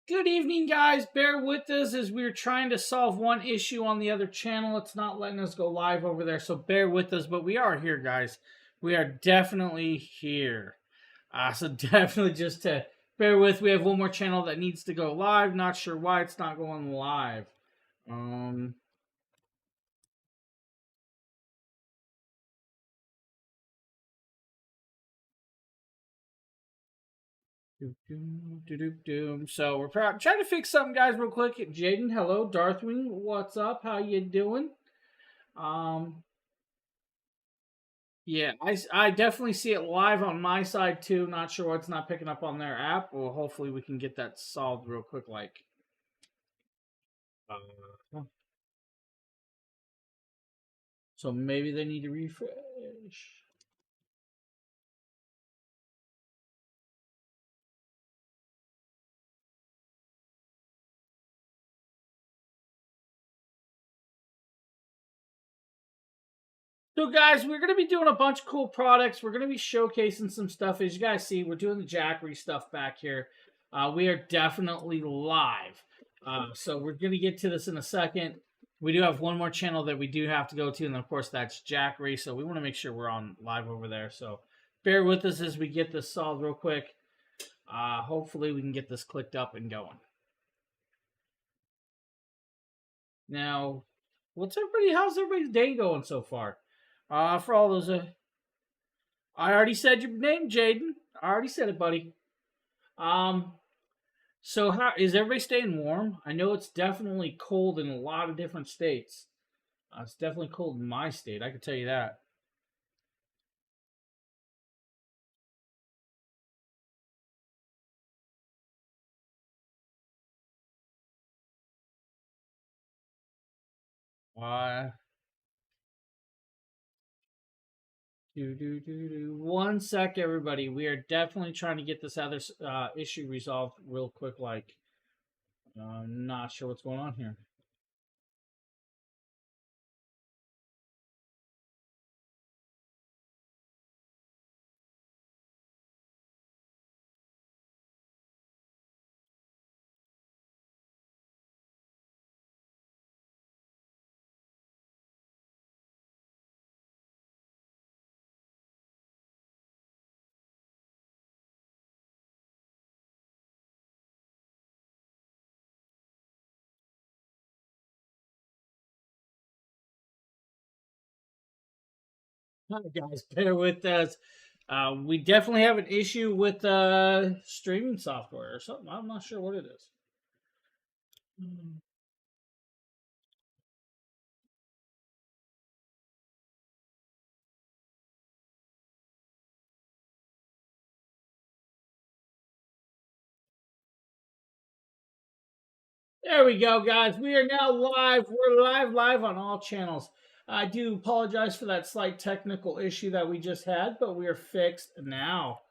Good evening, guys. Bear with us as we're trying to solve one issue on the other channel. It's not letting us go live over there, so bear with us. But we are here, guys. We are definitely here. So definitely just to bear with. We have one more channel that needs to go live. Not sure why it's not going live. Um, So we're trying to fix something, guys, real quick. Jaden, hello. Darthwing, what's up? How you doing? Um, Yeah, I definitely see it live on my side too. Not sure why it's not picking up on their app. Well, hopefully we can get that solved real quick. So maybe they need to refresh. So, guys, we're going to be doing a bunch of cool products. We're going to be showcasing some stuff. As you guys see, we're doing the Jackery stuff back here. We are definitely live. So we're going to get to this in a second. We do have one more channel that we do have to go to, and of course that's Jackery. So we want to make sure we're on live over there. So bear with us as we get this solved real quick. Hopefully we can get this clicked up and going. Now, how's everybody's day going so far? For all those, I already said your name, Jaden. I already said it, buddy. Um, so how is everybody staying warm? I know it's definitely cold in a lot of different states. It's definitely cold in my state. I can tell you that. Uh, 1 sec, everybody. We are definitely trying to get this other issue resolved real quick. Not sure what's going on here. Hi, guys, bear with us. We definitely have an issue with streaming software or something. I'm not sure what it is. There we go, guys. We are now live. We're live on all channels. I do apologize for that slight technical issue that we just had, but we are fixed now.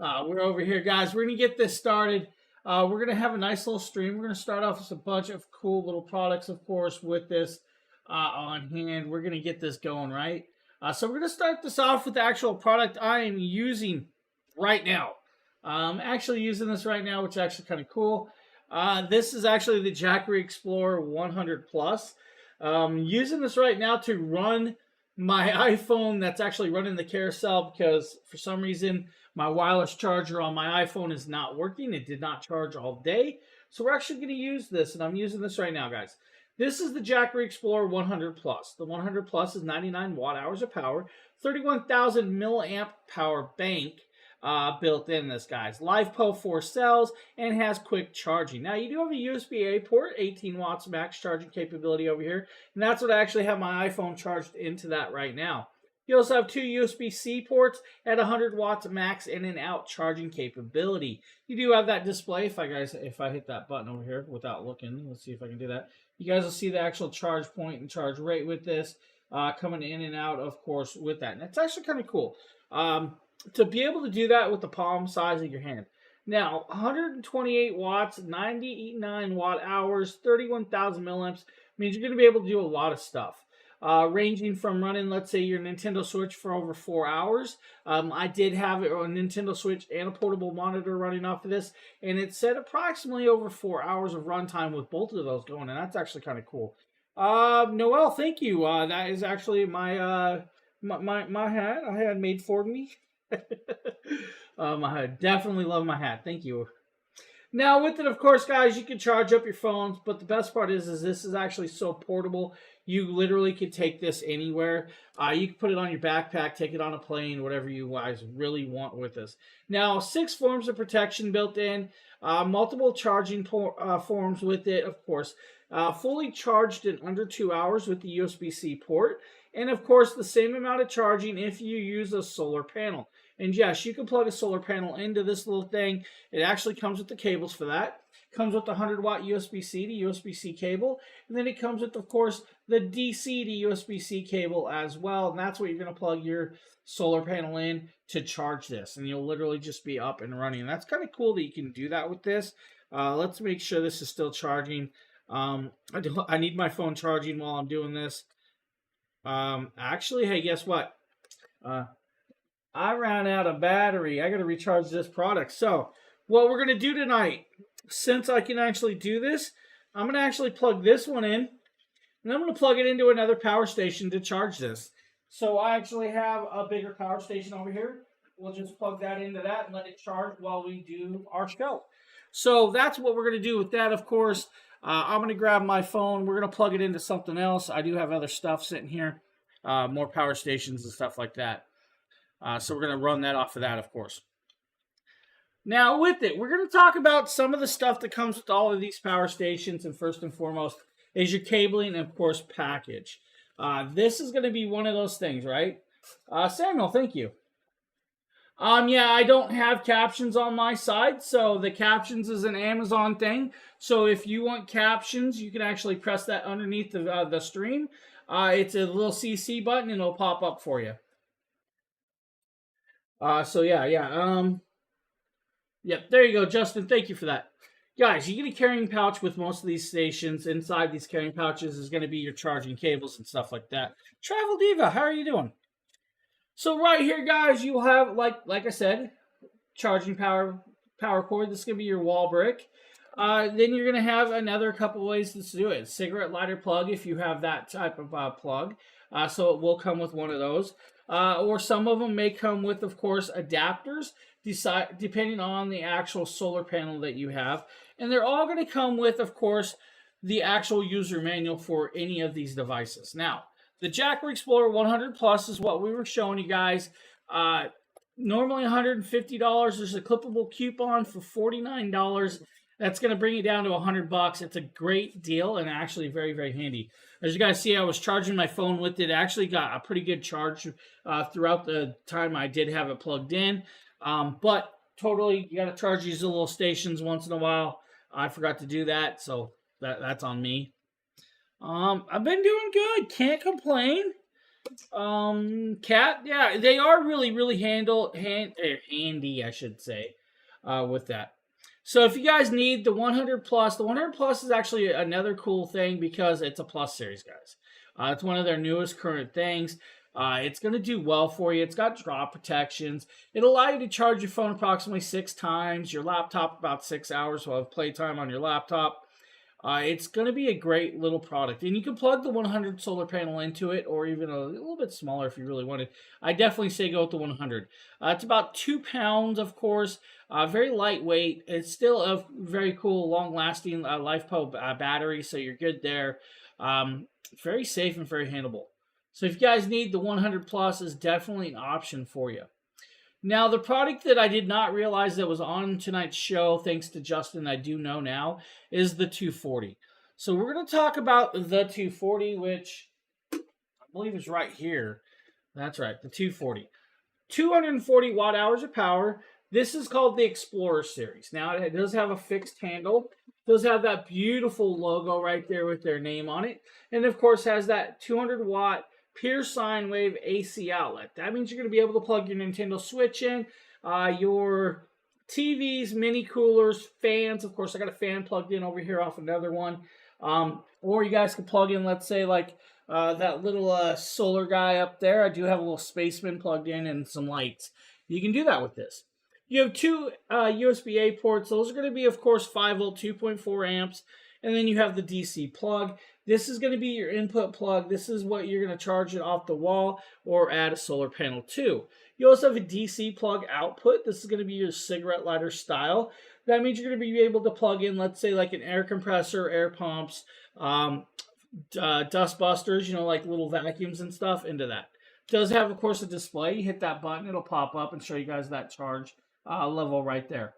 We're over here, guys. We're going to get this started. We're going to have a nice little stream. We're going to start off with a bunch of cool little products, of course, with this on hand. We're going to get this going, right? So we're going to start this off with the actual product I am using right now. I'm actually using this right now, which is actually kind of cool. This is actually the Jackery Explorer 100 Plus. Using this right now to run my iPhone that's actually running the carousel because for some reason my wireless charger on my iPhone is not working. It did not charge all day. So we're actually going to use this, and I'm using this right now, guys. This is the Jackery Explorer 100 Plus. The 100 Plus is 99 watt hours of power, 31,000 milliamp power bank built in this, guys. LiFePO 4 cells and has quick charging. Now, you do have a USB-A port, 18 watts max charging capability over here, and that's what I actually have my iPhone charged into that right now. You also have two USB-C ports at 100 watts max in and out charging capability. You do have that display. If I hit that button over here without looking, let's see if I can do that. You guys will see the actual charge point and charge rate with this coming in and out, of course, with that. And it's actually kind of cool to be able to do that with the palm size of your hand. Now, 128 watts, 99 watt hours, 31,000 milliamps means you're going to be able to do a lot of stuff. ranging from running, let's say, your Nintendo Switch for over 4 hours. I did have a Nintendo Switch and a portable monitor running off of this, and it said approximately over 4 hours of runtime with both of those going, and that's actually kind of cool. Noel, thank you. That is actually my hat I had made for me. I definitely love my hat. Thank you. Now, with it, of course, guys, you can charge up your phones, but the best part is this is actually so portable. You literally can take this anywhere. You can put it on your backpack, take it on a plane, whatever you guys really want with this. Now, 6 forms of protection built in, multiple charging forms with it, of course. Fully charged in under 2 hours with the USB-C port. And, of course, the same amount of charging if you use a solar panel. And yes, you can plug a solar panel into this little thing. It actually comes with the cables for that. Comes with the 100-watt USB-C to USB-C cable. And then it comes with, of course, the DC to USB-C cable as well. And that's what you're going to plug your solar panel in to charge this. And you'll literally just be up and running. And that's kind of cool that you can do that with this. Let's make sure this is still charging. I need my phone charging while I'm doing this. Actually, hey, guess what? I ran out of battery. I got to recharge this product. So, what we're going to do tonight, since I can actually do this, I'm going to actually plug this one in, and I'm going to plug it into another power station to charge this. So, I actually have a bigger power station over here. We'll just plug that into that and let it charge while we do our show. So, that's what we're going to do with that, of course. I'm going to grab my phone. We're going to plug it into something else. I do have other stuff sitting here, more power stations and stuff like that. So we're going to run that off of that, of course. Now, with it, we're going to talk about some of the stuff that comes with all of these power stations. And first and foremost is your cabling and, of course, package. This is going to be one of those things, right? Samuel, thank you. Yeah, I don't have captions on my side, so the captions is an Amazon thing. So if you want captions, you can actually press that underneath the stream. It's a little CC button, and it'll pop up for you. So yeah. Yep, there you go, Justin. Thank you for that. Guys, you get a carrying pouch with most of these stations. Inside these carrying pouches is going to be your charging cables and stuff like that. Travel Diva, how are you doing? So right here, guys, you'll have, like I said, charging power cord. This is going to be your wall brick. Then you're going to have another couple ways to do it. Cigarette lighter plug if you have that type of plug. So it will come with one of those. Or some of them may come with, of course, adapters, depending on the actual solar panel that you have. And they're all going to come with, of course, the actual user manual for any of these devices. Now, the Jackery Explorer 100 Plus is what we were showing you guys. Normally $150. There's a clippable coupon for $49. That's going to bring it down to $100. It's a great deal and actually very, very handy. As you guys see, I was charging my phone with it. Actually got a pretty good charge throughout the time I did have it plugged in. But totally, you got to charge these little stations once in a while. I forgot to do that, so that's on me. I've been doing good. Can't complain. Cat, yeah, they are really, really handy, I should say, with that. So if you guys need the 100 Plus, the 100 Plus is actually another cool thing because it's a Plus series, guys. It's one of their newest current things. It's going to do well for you. It's got drop protections. It'll allow you to charge your phone approximately 6 times, your laptop about 6 hours of playtime on your laptop. It's going to be a great little product. And you can plug the 100 solar panel into it, or even a little bit smaller if you really wanted. I definitely say go with the 100. It's about 2 pounds, of course. Very lightweight. It's still a very cool, long-lasting LifePo battery, so you're good there. Very safe and very handleable. So if you guys need the 100 Plus, is definitely an option for you. Now, the product that I did not realize that was on tonight's show, thanks to Justin, I do know now, is the 240. So we're going to talk about the 240, which I believe is right here. That's right, the 240. 240 watt hours of power. This is called the Explorer series. Now, it does have a fixed handle. It does have that beautiful logo right there with their name on it. And, of course, has that 200 watt pure sine wave AC outlet. That means you're going to be able to plug your Nintendo Switch in, your TVs, mini coolers, fans. Of course, I got a fan plugged in over here off another one. Or you guys can plug in, let's say, like that little solar guy up there. I do have a little spaceman plugged in and some lights. You can do that with this. You have two USB-A ports. Those are going to be, of course, 5 volt, 2.4 amps. And then you have the DC plug. This is going to be your input plug. This is what you're going to charge it off the wall or add a solar panel to. You also have a DC plug output. This is going to be your cigarette lighter style. That means you're going to be able to plug in, let's say, like an air compressor, air pumps, dust busters, you know, like little vacuums and stuff into that. It does have, of course, a display. You hit that button, it'll pop up and show you guys that charge level right there.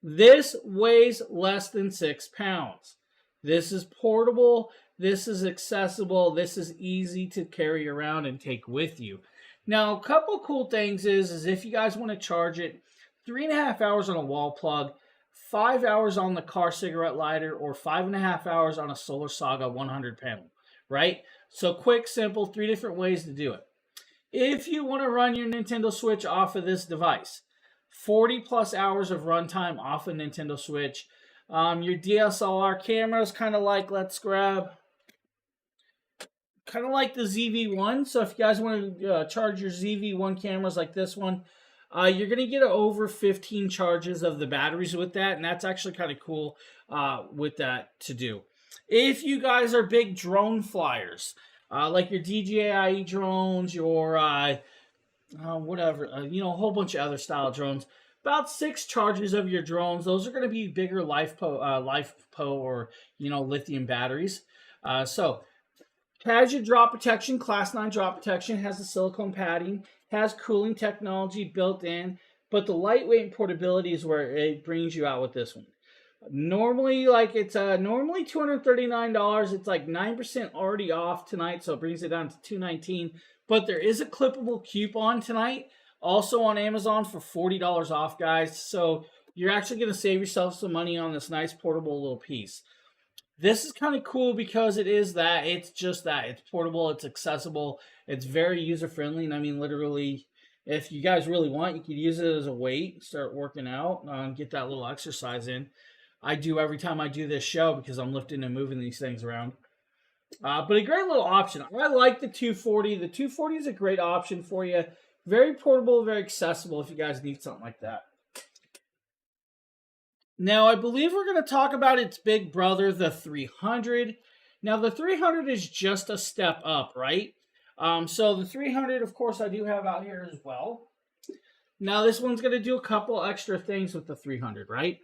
This weighs less than 6 pounds. This is portable. This is accessible. This is easy to carry around and take with you. Now, a couple cool things is if you guys want to charge it, 3.5 hours on a wall plug, 5 hours on the car cigarette lighter, or 5.5 hours on a Solar Saga 100 panel, right? So quick, simple, 3 different ways to do it. If you want to run your Nintendo Switch off of this device, 40 plus hours of runtime off a Nintendo Switch. Your DSLR camera is kind of like, let's grab, kind of like the ZV-1. So if you guys want to charge your ZV-1 cameras like this one, you're going to get over 15 charges of the batteries with that. And that's actually kind of cool with that to do. If you guys are big drone flyers, like your DJI drones, your whatever, you know, a whole bunch of other style drones, about 6 charges of your drones. Those are going to be bigger LiFePO or, you know, lithium batteries. So has your drop protection, class 9 drop protection, has the silicone padding, has cooling technology built in, but the lightweight and portability is where it brings you out with this one. Normally, like it's normally $239. It's like 9% already off tonight, so it brings it down to $219. But there is a clippable coupon tonight, also on Amazon for $40 off, guys. So you're actually going to save yourself some money on this nice portable little piece. This is kind of cool because it is that. It's just that. It's portable. It's accessible. It's very user-friendly. And I mean, literally, if you guys really want, you could use it as a weight, start working out, get that little exercise in. I do every time I do this show because I'm lifting and moving these things around. But a great little option. I like the 240. The 240 is a great option for you. Very portable, very accessible if you guys need something like that. Now, I believe we're going to talk about its big brother, the 300. Now, the 300 is just a step up, right? So the 300, of course, I do have out here as well. Now, this one's going to do a couple extra things with the 300, right?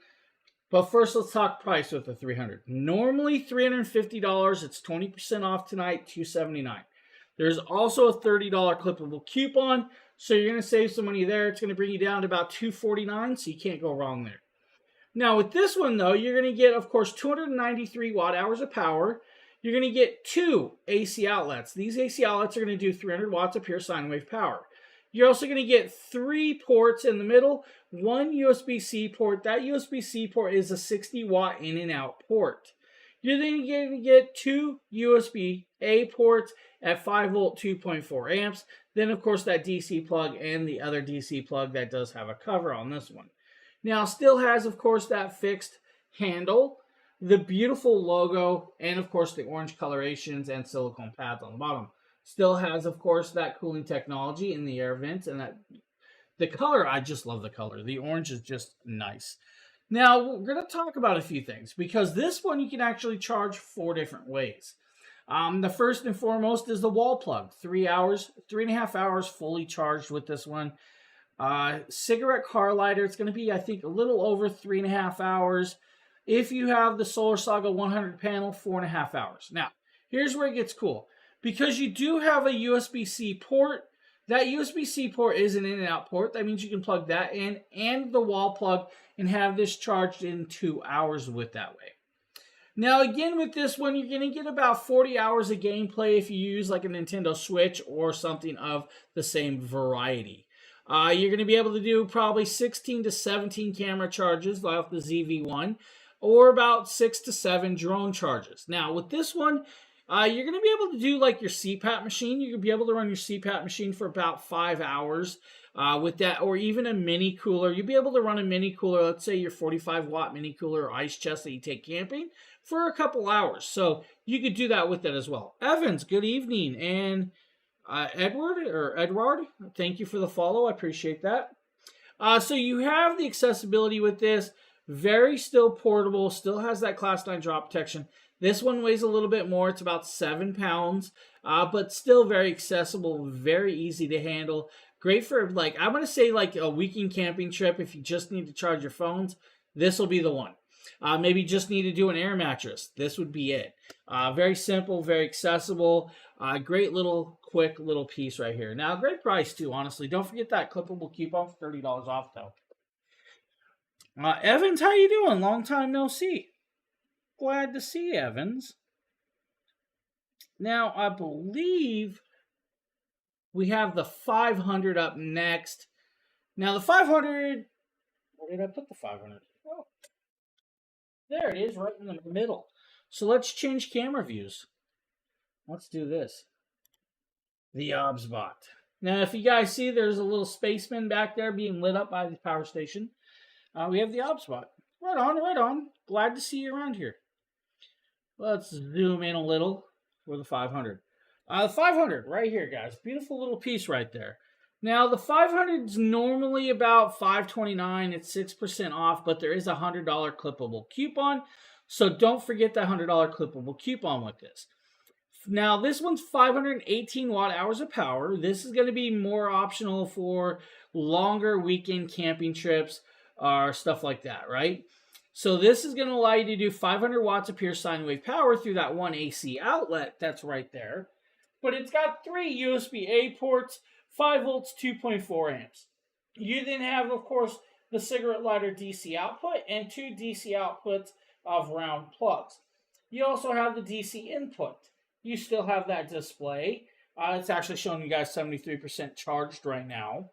But first, let's talk price with the 300. Normally $350. It's 20% off tonight, $279. There's also a $30 clippable coupon, so you're going to save some money there. It's going to bring you down to about $249, so you can't go wrong there. Now, with this one, though, you're going to get, of course, 293 watt-hours of power. You're going to get 2 AC outlets. These AC outlets are going to do 300 watts of pure sine wave power. You're also going to get 3 ports in the middle, 1 USB-C port. That USB-C port is a 60-watt in and out port. You're then going to get 2 USB-A ports at 5 volt, 2.4 amps. Then, of course, that DC plug and the other DC plug that does have a cover on this one. Now, still has, of course, that fixed handle, the beautiful logo, and, of course, the orange colorations and silicone pads on the bottom. Still has, of course, that cooling technology in the air vents, and that the color, I just love the color. The orange is just nice. Now, we're going to talk about a few things, because this one you can actually charge 4 different ways. The first and foremost is the wall plug. 3.5 hours fully charged with this one. Cigarette car lighter, it's going to be, I think, a little over 3.5 hours. If you have the Solar Saga 100 panel, 4.5 hours. Now, here's where it gets cool. Because you do have a USB-C port, that USB-C port is an in and out port. That means you can plug that in and the wall plug and have this charged in 2 hours with that way. Now, again, with this one, you're going to get about 40 hours of gameplay if you use like a Nintendo Switch or something of the same variety. You're going to be able to do probably 16 to 17 camera charges off the ZV-1 or about 6 to 7 drone charges. Now, with this one, you're going to be able to do like your CPAP machine. You're going to be able to run your CPAP machine for about 5 hours. with that, or even a mini cooler. You'll be able to run a mini cooler, let's say your 45-watt mini cooler or ice chest that you take camping, for a couple hours. So you could do that with it as well. Evans, good evening. And Edward, thank you for the follow. I appreciate that. So you have the accessibility with this. Very still portable, still has that Class 9 drop protection. This one weighs a little bit more. It's about 7 pounds, but still very accessible, very easy to handle. Great for, like, I'm going to say like a weekend camping trip. If you just need to charge your phones, this will be the one. Maybe just need to do an air mattress. This would be it. Very simple, very accessible. Great little, quick little piece right here. Now, great price too, honestly. Don't forget that clippable coupon for $30 off, though. Evans, how you doing? Long time no see. Glad to see you, Evans. Now, I believe we have the 500 up next. Now, the 500... Where did I put the 500? Oh, there it is, right in the middle. So let's change camera views. Let's do this. The OBSBot. Now, if you guys see, there's a little spaceman back there being lit up by the power station. We have the OBSBot. Right on, right on. Glad to see you around here. Let's zoom in a little for the 500. The 500 right here, guys. Beautiful little piece right there. Now, the 500 is normally about $529. It's 6% off, but there is a $100 clippable coupon. So don't forget that $100 clippable coupon with this. Now, this one's 518 watt hours of power. This is going to be more optional for longer weekend camping trips or stuff like that, right? So this is going to allow you to do 500 watts of pure sine wave power through that one AC outlet that's right there. But it's got 3 USB-A ports, 5 volts, 2.4 amps. You then have, of course, the cigarette lighter DC output and 2 DC outputs of round plugs. You also have the DC input. You still have that display. It's actually showing you guys 73% charged right now.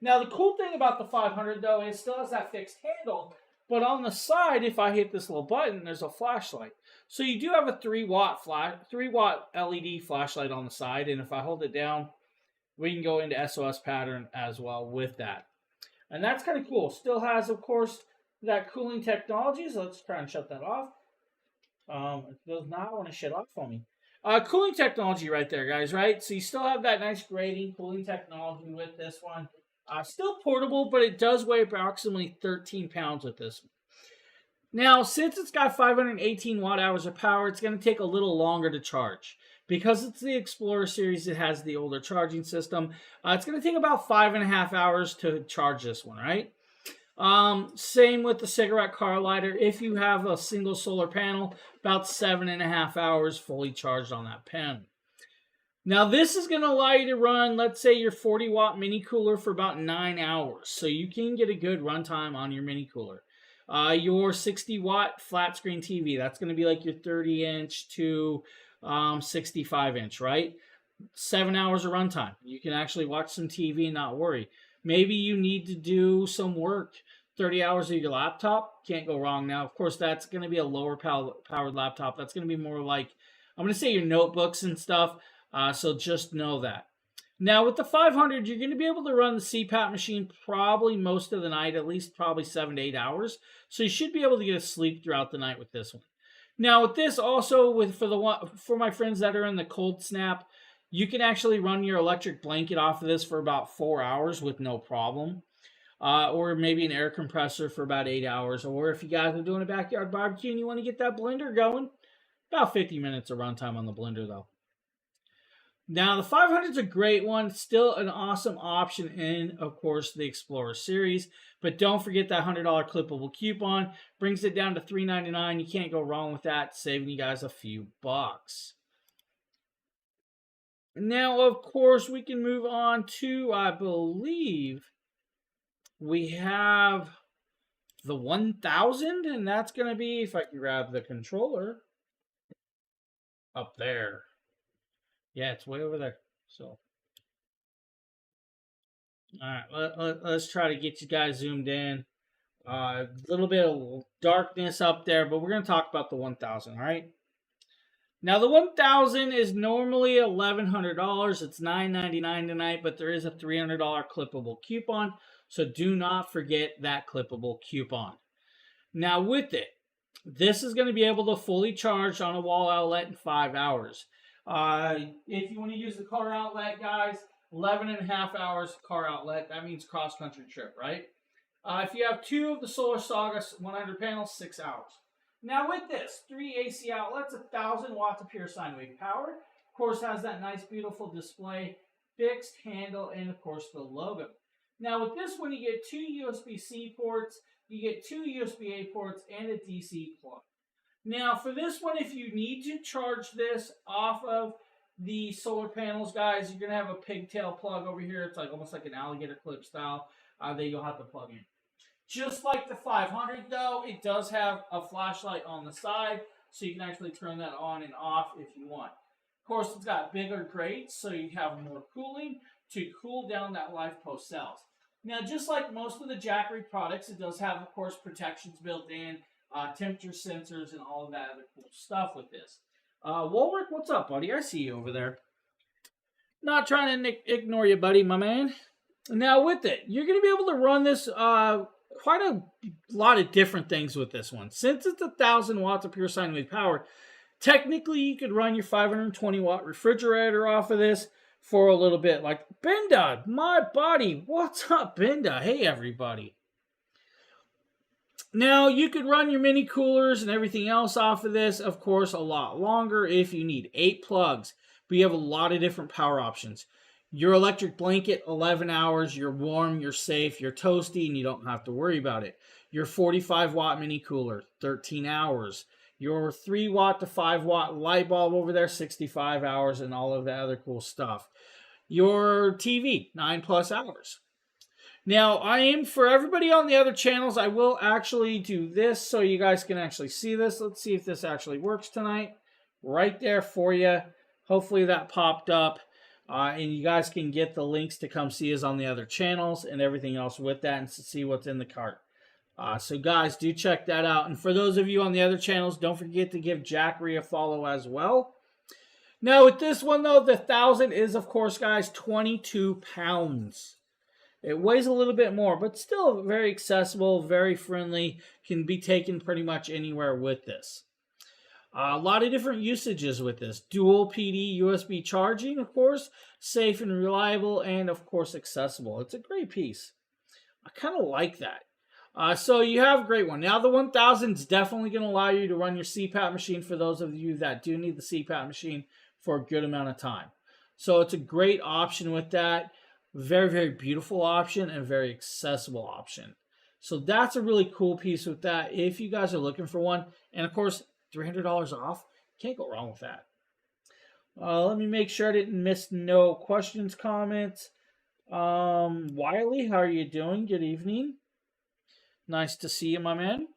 Now, the cool thing about the 500, though, is it still has that fixed handle. But on the side, if I hit this little button, there's a flashlight. So you do have a 3-watt LED flashlight on the side. And if I hold it down, we can go into SOS pattern as well with that. And that's kind of cool. Still has, of course, that cooling technology. So let's try and shut that off. It does not want to shut off on me. Cooling technology right there, guys, right? So you still have that nice grading cooling technology with this one. Still portable, but it does weigh approximately 13 pounds with this one. Now, since it's got 518 watt hours of power, it's going to take a little longer to charge. Because it's the Explorer series, it has the older charging system. It's going to take about 5.5 hours to charge this one, right? Same with the cigarette car lighter. If you have a single solar panel, about 7.5 hours fully charged on that panel. Now, this is going to allow you to run, let's say, your 40-watt mini cooler for about 9 hours. So you can get a good runtime on your mini cooler. Your 60-watt flat screen TV, that's going to be like your 30-inch to 65-inch, right? 7 hours of runtime. You can actually watch some TV and not worry. Maybe you need to do some work. 30 hours of your laptop, can't go wrong. Now, of course, that's going to be a lower powered laptop. That's going to be more like, I'm going to say your notebooks and stuff. So just know that. Now, with the 500, you're going to be able to run the CPAP machine probably most of the night, at least probably 7 to 8 hours. So you should be able to get a sleep throughout the night with this one. Now, with this also, for my friends that are in the cold snap, you can actually run your electric blanket off of this for about 4 hours with no problem. Or maybe an air compressor for about 8 hours. Or if you guys are doing a backyard barbecue and you want to get that blender going, about 50 minutes of runtime on the blender, though. Now, the 500 is a great one. Still an awesome option in, of course, the Explorer series. But don't forget that $100 clippable coupon. Brings it down to $399. You can't go wrong with that. Saving you guys a few bucks. Now, of course, we can move on to, I believe, we have the 1000. And that's going to be, if I can grab the controller, up there. Yeah, it's way over there. So, all right, let's try to get you guys zoomed in. A little bit of darkness up there, but we're going to talk about the 1000, all right? Now the 1000 is normally $1,100. It's $9.99 tonight, but there is a $300 clippable coupon. So do not forget that clippable coupon. Now with it, this is going to be able to fully charge on a wall outlet in 5 hours. If you want to use the car outlet, guys, 11 and a half hours car outlet. That means cross-country trip, right? If you have 2 of the Solar Saga 100 panels, 6 hours. Now with this, 3 AC outlets, 1,000 watts of pure sine wave power. Of course, has that nice, beautiful display, fixed handle, and of course the logo. Now with this one, you get 2 USB-C ports, you get 2 USB-A ports, and a DC plug. Now for this one, if you need to charge this off of the solar panels, guys, you're going to have a pigtail plug over here. It's like almost like an alligator clip style that you'll have to plug in. Just like the 500, though, it does have a flashlight on the side, so you can actually turn that on and off if you want. Of course, it's got bigger grates, so you have more cooling to cool down that life post cells. Now, just like most of the Jackery products, it does have, of course, protections built in, temperature sensors, and all of that other cool stuff with this. Walrick, what's up, buddy? I see you over there. Not trying to ignore you, buddy, my man. Now, with it, you're going to be able to run this quite a lot of different things with this one. Since it's 1,000 watts of pure sine wave power, technically you could run your 520 watt refrigerator off of this for a little bit. Like, Binda, my buddy, what's up, Binda? Hey, everybody. Now, you could run your mini coolers and everything else off of this, of course, a lot longer if you need 8 plugs. But you have a lot of different power options. Your electric blanket, 11 hours. You're warm, you're safe, you're toasty, and you don't have to worry about it. Your 45 watt mini cooler, 13 hours. Your 3 watt to 5 watt light bulb over there, 65 hours, and all of that other cool stuff. Your TV, 9+ hours. Now, for everybody on the other channels, I will actually do this so you guys can actually see this. Let's see if this actually works tonight. Right there for you. Hopefully that popped up. And you guys can get the links to come see us on the other channels and everything else with that and see what's in the cart. So guys, do check that out. And for those of you on the other channels, don't forget to give Jackery a follow as well. Now with this one though, the 1000 is, of course, guys, 22 pounds. It weighs a little bit more, but still very accessible, very friendly, can be taken pretty much anywhere with this. A lot of different usages with this. Dual PD USB charging, of course, safe and reliable, and of course accessible. It's a great piece. I kind of like that. So you have a great one. Now the 1000 is definitely going to allow you to run your CPAP machine for those of you that do need the CPAP machine for a good amount of time. So it's a great option with that. Very, very beautiful option and very accessible option. So that's a really cool piece with that if you guys are looking for one. And of course, $300 off. Can't go wrong with that. Let me make sure I didn't miss no questions, comments. Wiley, how are you doing? Good evening. Nice to see you, my man.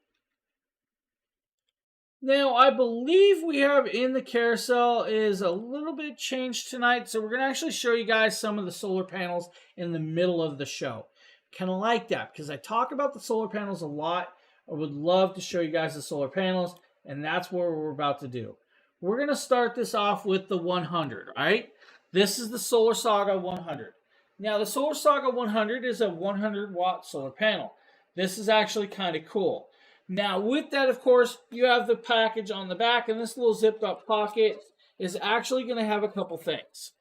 Now, I believe we have in the carousel is a little bit changed tonight. So we're going to actually show you guys some of the solar panels in the middle of the show. Kind of like that because I talk about the solar panels a lot. I would love to show you guys the solar panels. And that's what we're about to do. We're going to start this off with the 100, right? This is the Solar Saga 100. Now, the Solar Saga 100 is a 100 watt solar panel. This is actually kind of cool. Now, with that, of course, you have the package on the back, and this little zipped up pocket is actually going to have a couple things.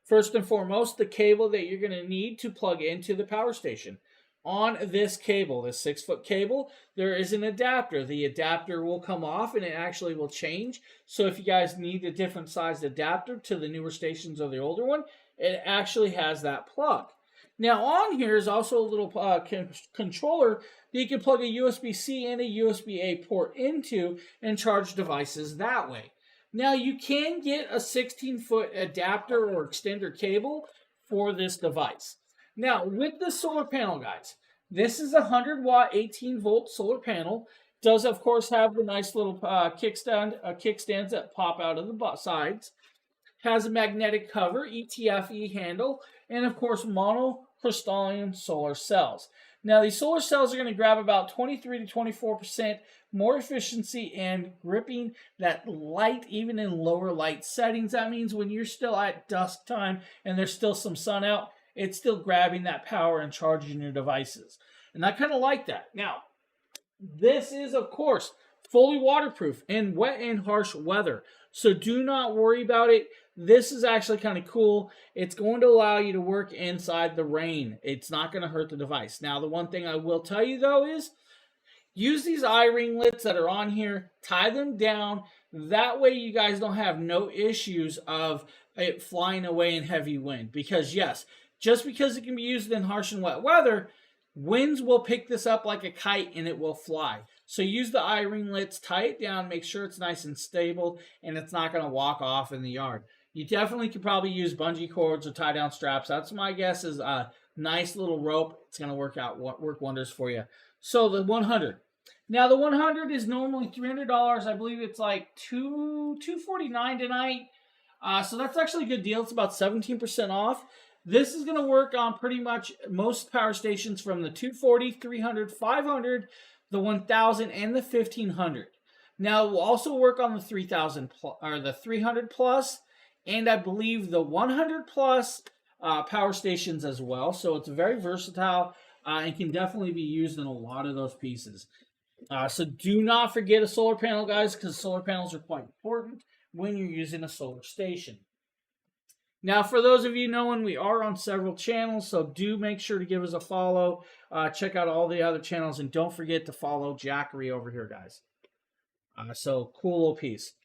First and foremost, the cable that you're going to need to plug into the power station. On this cable, this 6-foot cable, there is an adapter. The adapter will come off and it actually will change. So if you guys need a different sized adapter to the newer stations or the older one, it actually has that plug. Now on here is also a little controller that you can plug a USB-C and a USB-A port into and charge devices that way. Now you can get a 16-foot adapter or extender cable for this device. Now, with the solar panel, guys, this is a 100 watt, 18 volt solar panel. Does, of course, have the nice little kickstands that pop out of the sides. Has a magnetic cover, ETFE handle, and, of course, monocrystalline solar cells. Now, these solar cells are going to grab about 23 to 24% more efficiency and gripping that light, even in lower light settings. That means when you're still at dusk time and there's still some sun out, it's still grabbing that power and charging your devices. And I kind of like that. Now, this is, of course, fully waterproof in wet and harsh weather. So do not worry about it. This is actually kind of cool. It's going to allow you to work inside the rain. It's not going to hurt the device. Now, the one thing I will tell you, though, is use these eye ringlets that are on here. Tie them down. That way you guys don't have no issues of it flying away in heavy wind. Because, yes, just because it can be used in harsh and wet weather, winds will pick this up like a kite and it will fly. So use the eye ringlets, tie it down, make sure it's nice and stable, and it's not going to walk off in the yard. You definitely could probably use bungee cords or tie down straps. That's my guess is a nice little rope. It's going to work wonders for you. So the 100. Now the 100 is normally $300. I believe it's like $249 tonight. So that's actually a good deal. It's about 17% off. This is going to work on pretty much most power stations from the 240, 300, 500, the 1000, and the 1500. Now, it will also work on the 3000 or the 300 plus, and I believe the 100 plus power stations as well. So it's very versatile and can definitely be used in a lot of those pieces. So do not forget a solar panel, guys, because solar panels are quite important when you're using a solar station. Now, for those of you knowing, we are on several channels, so do make sure to give us a follow. Check out all the other channels, and don't forget to follow Jackery over here, guys. So, cool little piece.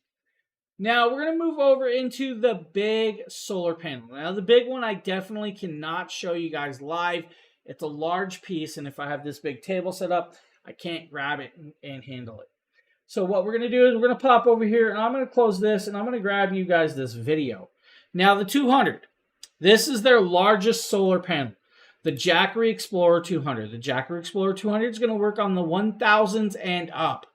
Now, we're going to move over into the big solar panel. Now, the big one I definitely cannot show you guys live. It's a large piece, and if I have this big table set up, I can't grab it and handle it. So, what we're going to do is we're going to pop over here, and I'm going to close this, and I'm going to grab you guys this video. Now, the 200. This is their largest solar panel, the Jackery Explorer 200. The Jackery Explorer 200 is going to work on the 1000s and up.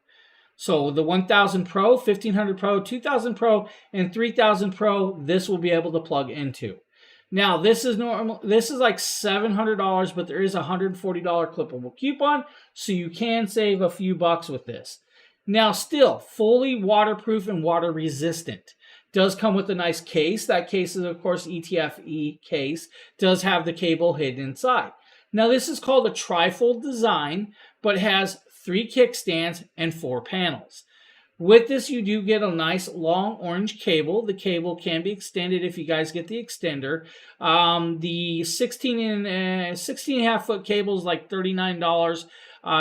So the 1000 Pro, 1500 Pro, 2000 Pro, and 3000 Pro, this will be able to plug into. Now, this is normal. This is like $700, but there is a $140 clippable coupon, so you can save a few bucks with this. Now, still fully waterproof and water resistant. Does come with a nice case. That case is, of course, ETFE case. Does have the cable hidden inside. Now, this is called a trifold design, but has 3 kickstands and 4 panels. With this, you do get a nice long orange cable. The cable can be extended if you guys get the extender. The 16 and a half foot cable is like $39.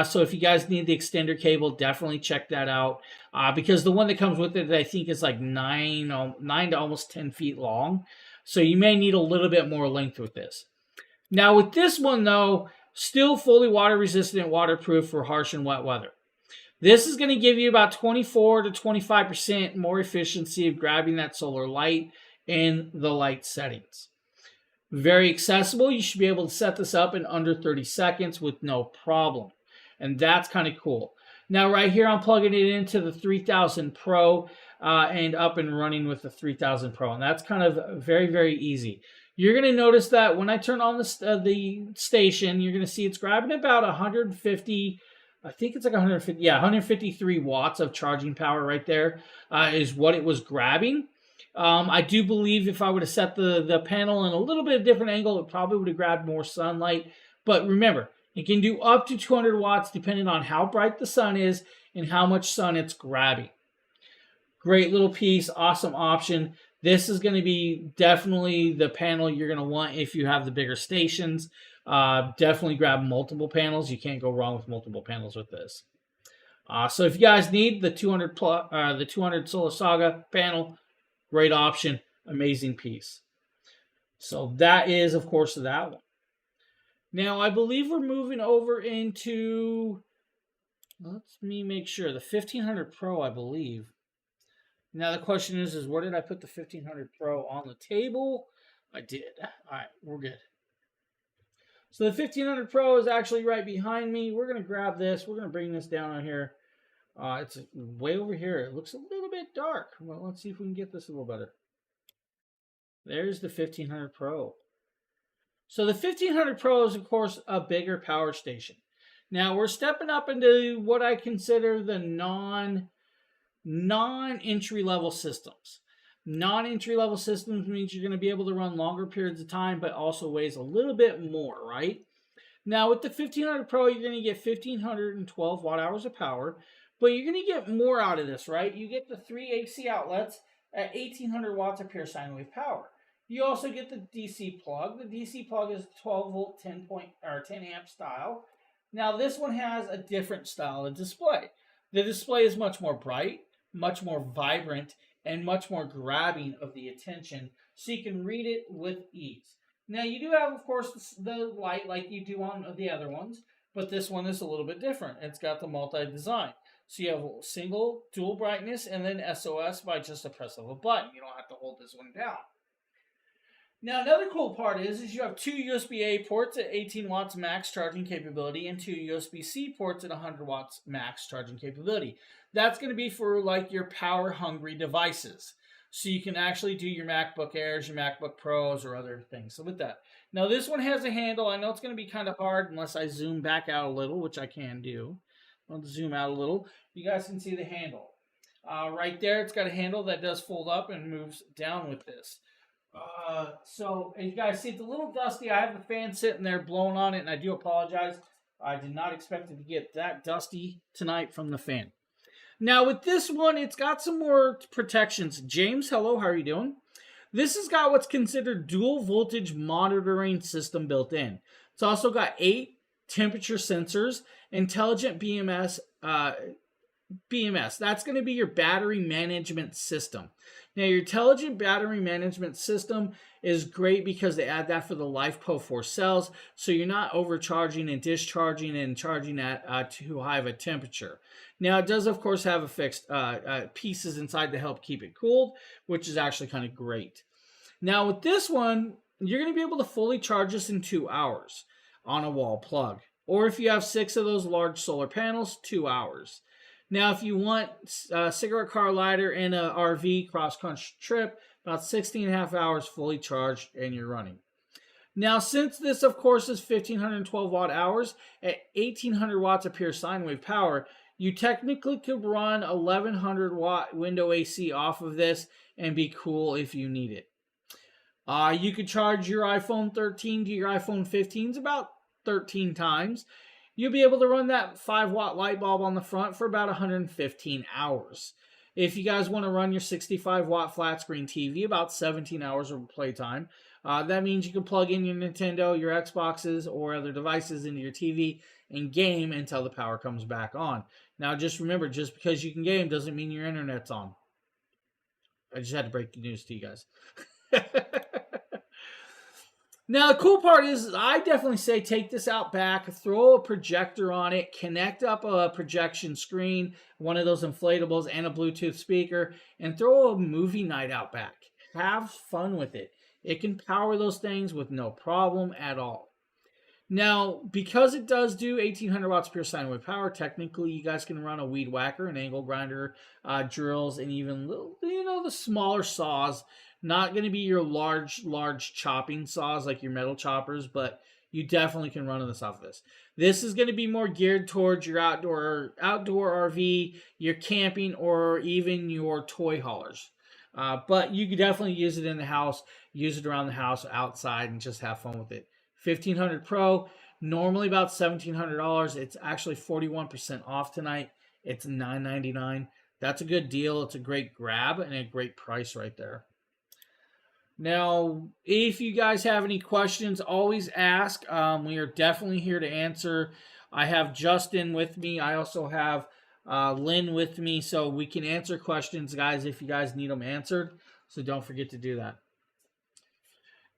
So if you guys need the extender cable, definitely check that out. Because the one that comes with it, I think, is like 9 to almost 10 feet long. So you may need a little bit more length with this. Now with this one, though, still fully water resistant, waterproof for harsh and wet weather. This is going to give you about 24 to 25% more efficiency of grabbing that solar light in the light settings. Very accessible. You should be able to set this up in under 30 seconds with no problem. And that's kind of cool. Now right here, I'm plugging it into the 3000 Pro and up and running with the 3000 Pro. And that's kind of very, very easy. You're going to notice that when I turn on the station, you're going to see it's grabbing about 150, I think it's like 150, yeah, 153 watts of charging power right there is what it was grabbing. I do believe if I would have set the panel in a little bit of different angle, it probably would have grabbed more sunlight. But remember, it can do up to 200 watts depending on how bright the sun is and how much sun it's grabbing. Great little piece, awesome option. This is going to be definitely the panel you're going to want if you have the bigger stations. Definitely grab multiple panels. You can't go wrong with multiple panels with this. So if you guys need the 200 Solar Saga panel, great option, amazing piece. So that is, of course, that one. Now, I believe we're moving over into, let me make sure, the 1500 Pro, I believe. Now, the question is where did I put the 1500 Pro on the table? I did. All right, we're good. So the 1500 Pro is actually right behind me. We're going to grab this. We're going to bring this down on here. It's way over here. It looks a little bit dark. Well, let's see if we can get this a little better. There's the 1500 Pro. So the 1500 Pro is, of course, a bigger power station. Now we're stepping up into what I consider the non entry level systems. Non entry level systems means you're going to be able to run longer periods of time, but also weighs a little bit more, right? Now with the 1500 Pro, you're going to get 1512 watt hours of power, but you're going to get more out of this, right? You get the 3 AC outlets at 1800 watts of pure sine wave power. You also get the DC plug. The DC plug is 12 volt 10 amp style. Now this one has a different style of display. The display is much more bright, much more vibrant, and much more grabbing of the attention, so you can read it with ease. Now you do have, of course, the light like you do on the other ones, but this one is a little bit different. It's got the multi-design. So you have a single dual brightness and then SOS by just a press of a button. You don't have to hold this one down. Now another cool part is you have two USB-A ports at 18 watts max charging capability and two USB-C ports at 100 watts max charging capability. That's going to be for like your power hungry devices. So you can actually do your MacBook Airs, your MacBook Pros, or other things. So with that. Now this one has a handle. I know it's going to be kind of hard unless I zoom back out a little, which I can do. I'll zoom out a little. You guys can see the handle. Right there, it's got a handle that does fold up and moves down with this. So as you guys see, it's a little dusty. I have the fan sitting there blowing on it, and I do apologize. I did not expect it to get that dusty tonight from the fan. Now with this one, it's got some more protections. James, hello, how are you doing? This has got what's considered dual voltage monitoring system built in. It's also got 8 temperature sensors, intelligent BMS. That's going to be your battery management system. Now, your intelligent battery management system is great because they add that for the LiFePO4 cells, so you're not overcharging and discharging and charging at too high of a temperature. Now, it does, of course, have a fixed pieces inside to help keep it cooled, which is actually kind of great. Now, with this one, you're going to be able to fully charge this in 2 hours on a wall plug. Or if you have 6 of those large solar panels, 2 hours. Now, if you want a cigarette car lighter and an RV cross-country trip, about 16.5 hours fully charged and you're running. Now, since this, of course, is 1512 watt hours at 1800 watts of pure sine wave power, you technically could run 1100 watt window AC off of this and be cool if you need it. You could charge your iPhone 13 to your iPhone 15s about 13 times. You'll be able to run that 5 watt light bulb on the front for about 115 hours. If you guys want to run your 65 watt flat screen TV, about 17 hours of playtime. That means you can plug in your Nintendo, your Xboxes, or other devices into your TV and game until the power comes back on. Now, just remember, just because you can game doesn't mean your internet's on. I just had to break the news to you guys. Now, the cool part is I definitely say take this out back, throw a projector on it, connect up a projection screen, one of those inflatables, and a Bluetooth speaker, and throw a movie night out back. Have fun with it. It can power those things with no problem at all. Now, because it does do 1800 watts pure sine wave power, technically you guys can run a weed whacker, an angle grinder, drills, and even little, the smaller saws. Not going to be your large chopping saws like your metal choppers, but you definitely can run this off of this. This is going to be more geared towards your outdoor RV, your camping, or even your toy haulers. But you could definitely use it in the house, use it around the house, outside, and just have fun with it. 1500 Pro, normally about $1,700. It's actually 41% off tonight. It's $999. That's a good deal. It's a great grab and a great price right there. Now, if you guys have any questions, always ask. We are definitely here to answer. I have Justin with me. I also have Lynn with me, so we can answer questions, guys, if you guys need them answered. So don't forget to do that.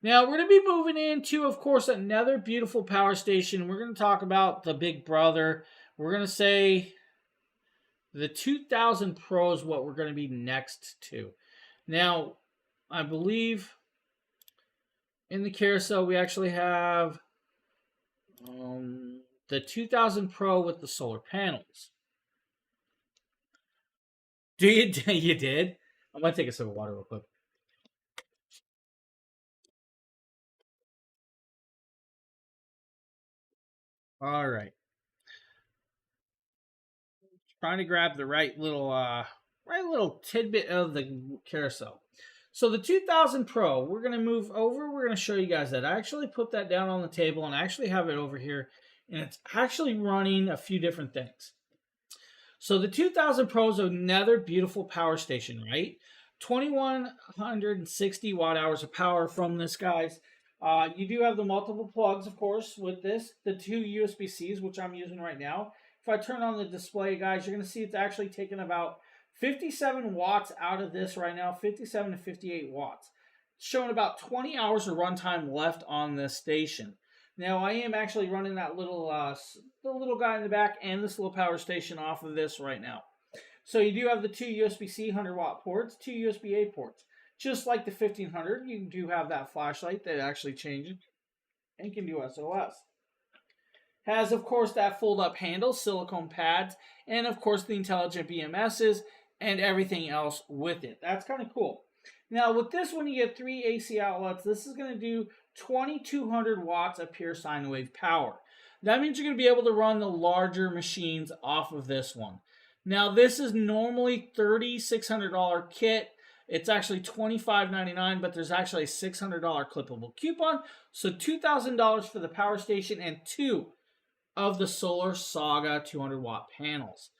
Now, we're going to be moving into, of course, another beautiful power station. We're going to talk about the big brother. We're going to say the 2000 Pro is what we're going to be next to. Now, I believe in the carousel we actually have the 2000 Pro with the solar panels. You did? I'm going to take a sip of water real quick. All right. Trying to grab the right little tidbit of the carousel. So the 2000 Pro, we're going to move over. We're going to show you guys that. I actually put that down on the table and I actually have it over here. And it's actually running a few different things. So the 2000 Pro is another beautiful power station, right? 2160 watt hours of power from this, guys. You do have the multiple plugs, of course, with this. The two USB-Cs, which I'm using right now. If I turn on the display, guys, you're going to see it's actually taking about 57 watts out of this right now, 57 to 58 watts. It's showing about 20 hours of runtime left on this station. Now I am actually running that the little guy in the back and this little power station off of this right now. So you do have the two USB-C 100-watt ports, two USB-A ports. Just like the 1500, you do have that flashlight that actually changes and can do SOS. Has, of course, that fold-up handle, silicone pads, and, of course, the intelligent BMSs and everything else with it. That's kind of cool. Now, with this one, you get 3 AC outlets. This is going to do 2200 watts of pure sine wave power. That means you're going to be able to run the larger machines off of this one. Now, this is normally $3,600 kit. It's actually $25.99, but there's actually a $600 clippable coupon. So $2,000 for the power station and two of the Solar Saga 200-watt panels.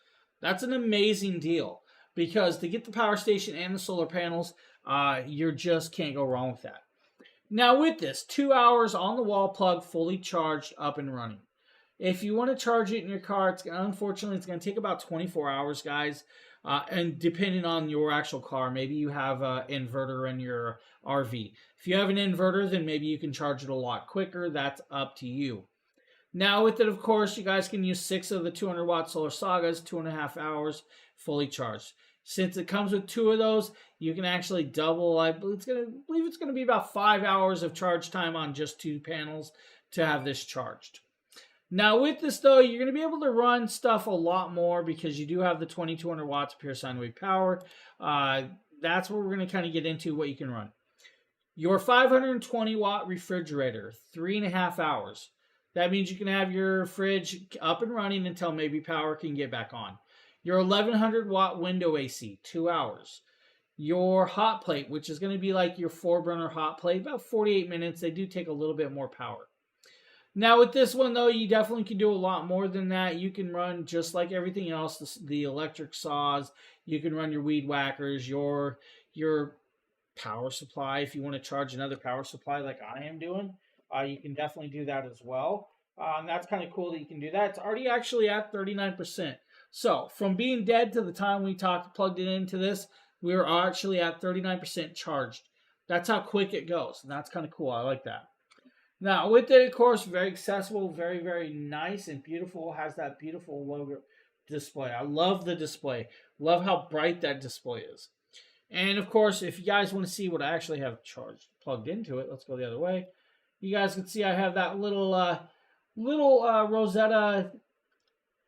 That's an amazing deal because to get the power station and the solar panels, you just can't go wrong with that. Now with this, 2 hours on the wall plug, fully charged, up and running. If you want to charge it in your car, unfortunately, it's going to take about 24 hours, guys. And depending on your actual car, maybe you have an inverter in your RV. If you have an inverter, then maybe you can charge it a lot quicker. That's up to you. Now with it, of course, you guys can use 6 of the 200-watt Solar Sagas, 2.5 hours, fully charged. Since it comes with 2 of those, you can actually double. I believe it's going to be about 5 hours of charge time on just 2 panels to have this charged. Now with this though, you're going to be able to run stuff a lot more because you do have the 2200 watts of pure sine wave power. That's where we're going to kind of get into what you can run. Your 520 watt refrigerator, 3.5 hours. That means you can have your fridge up and running until maybe power can get back on. Your 1100 watt window AC, 2 hours. Your hot plate, which is going to be like your 4-burner hot plate, about 48 minutes. They do take a little bit more power. Now with this one though, you definitely can do a lot more than that. You can run just like everything else, the electric saws. You can run your weed whackers, your power supply. If you want to charge another power supply like I am doing, you can definitely do that as well. And that's kind of cool that you can do that. It's already actually at 39%. So from being dead to the time we plugged it into this, we were actually at 39% charged. That's how quick it goes. And that's kind of cool. I like that. Now with it, of course, very accessible, very, very nice and beautiful. Has that beautiful logo display. I love the display. Love how bright that display is. And of course, if you guys want to see what I actually have plugged into it, let's go the other way. You guys can see I have that little Rosetta,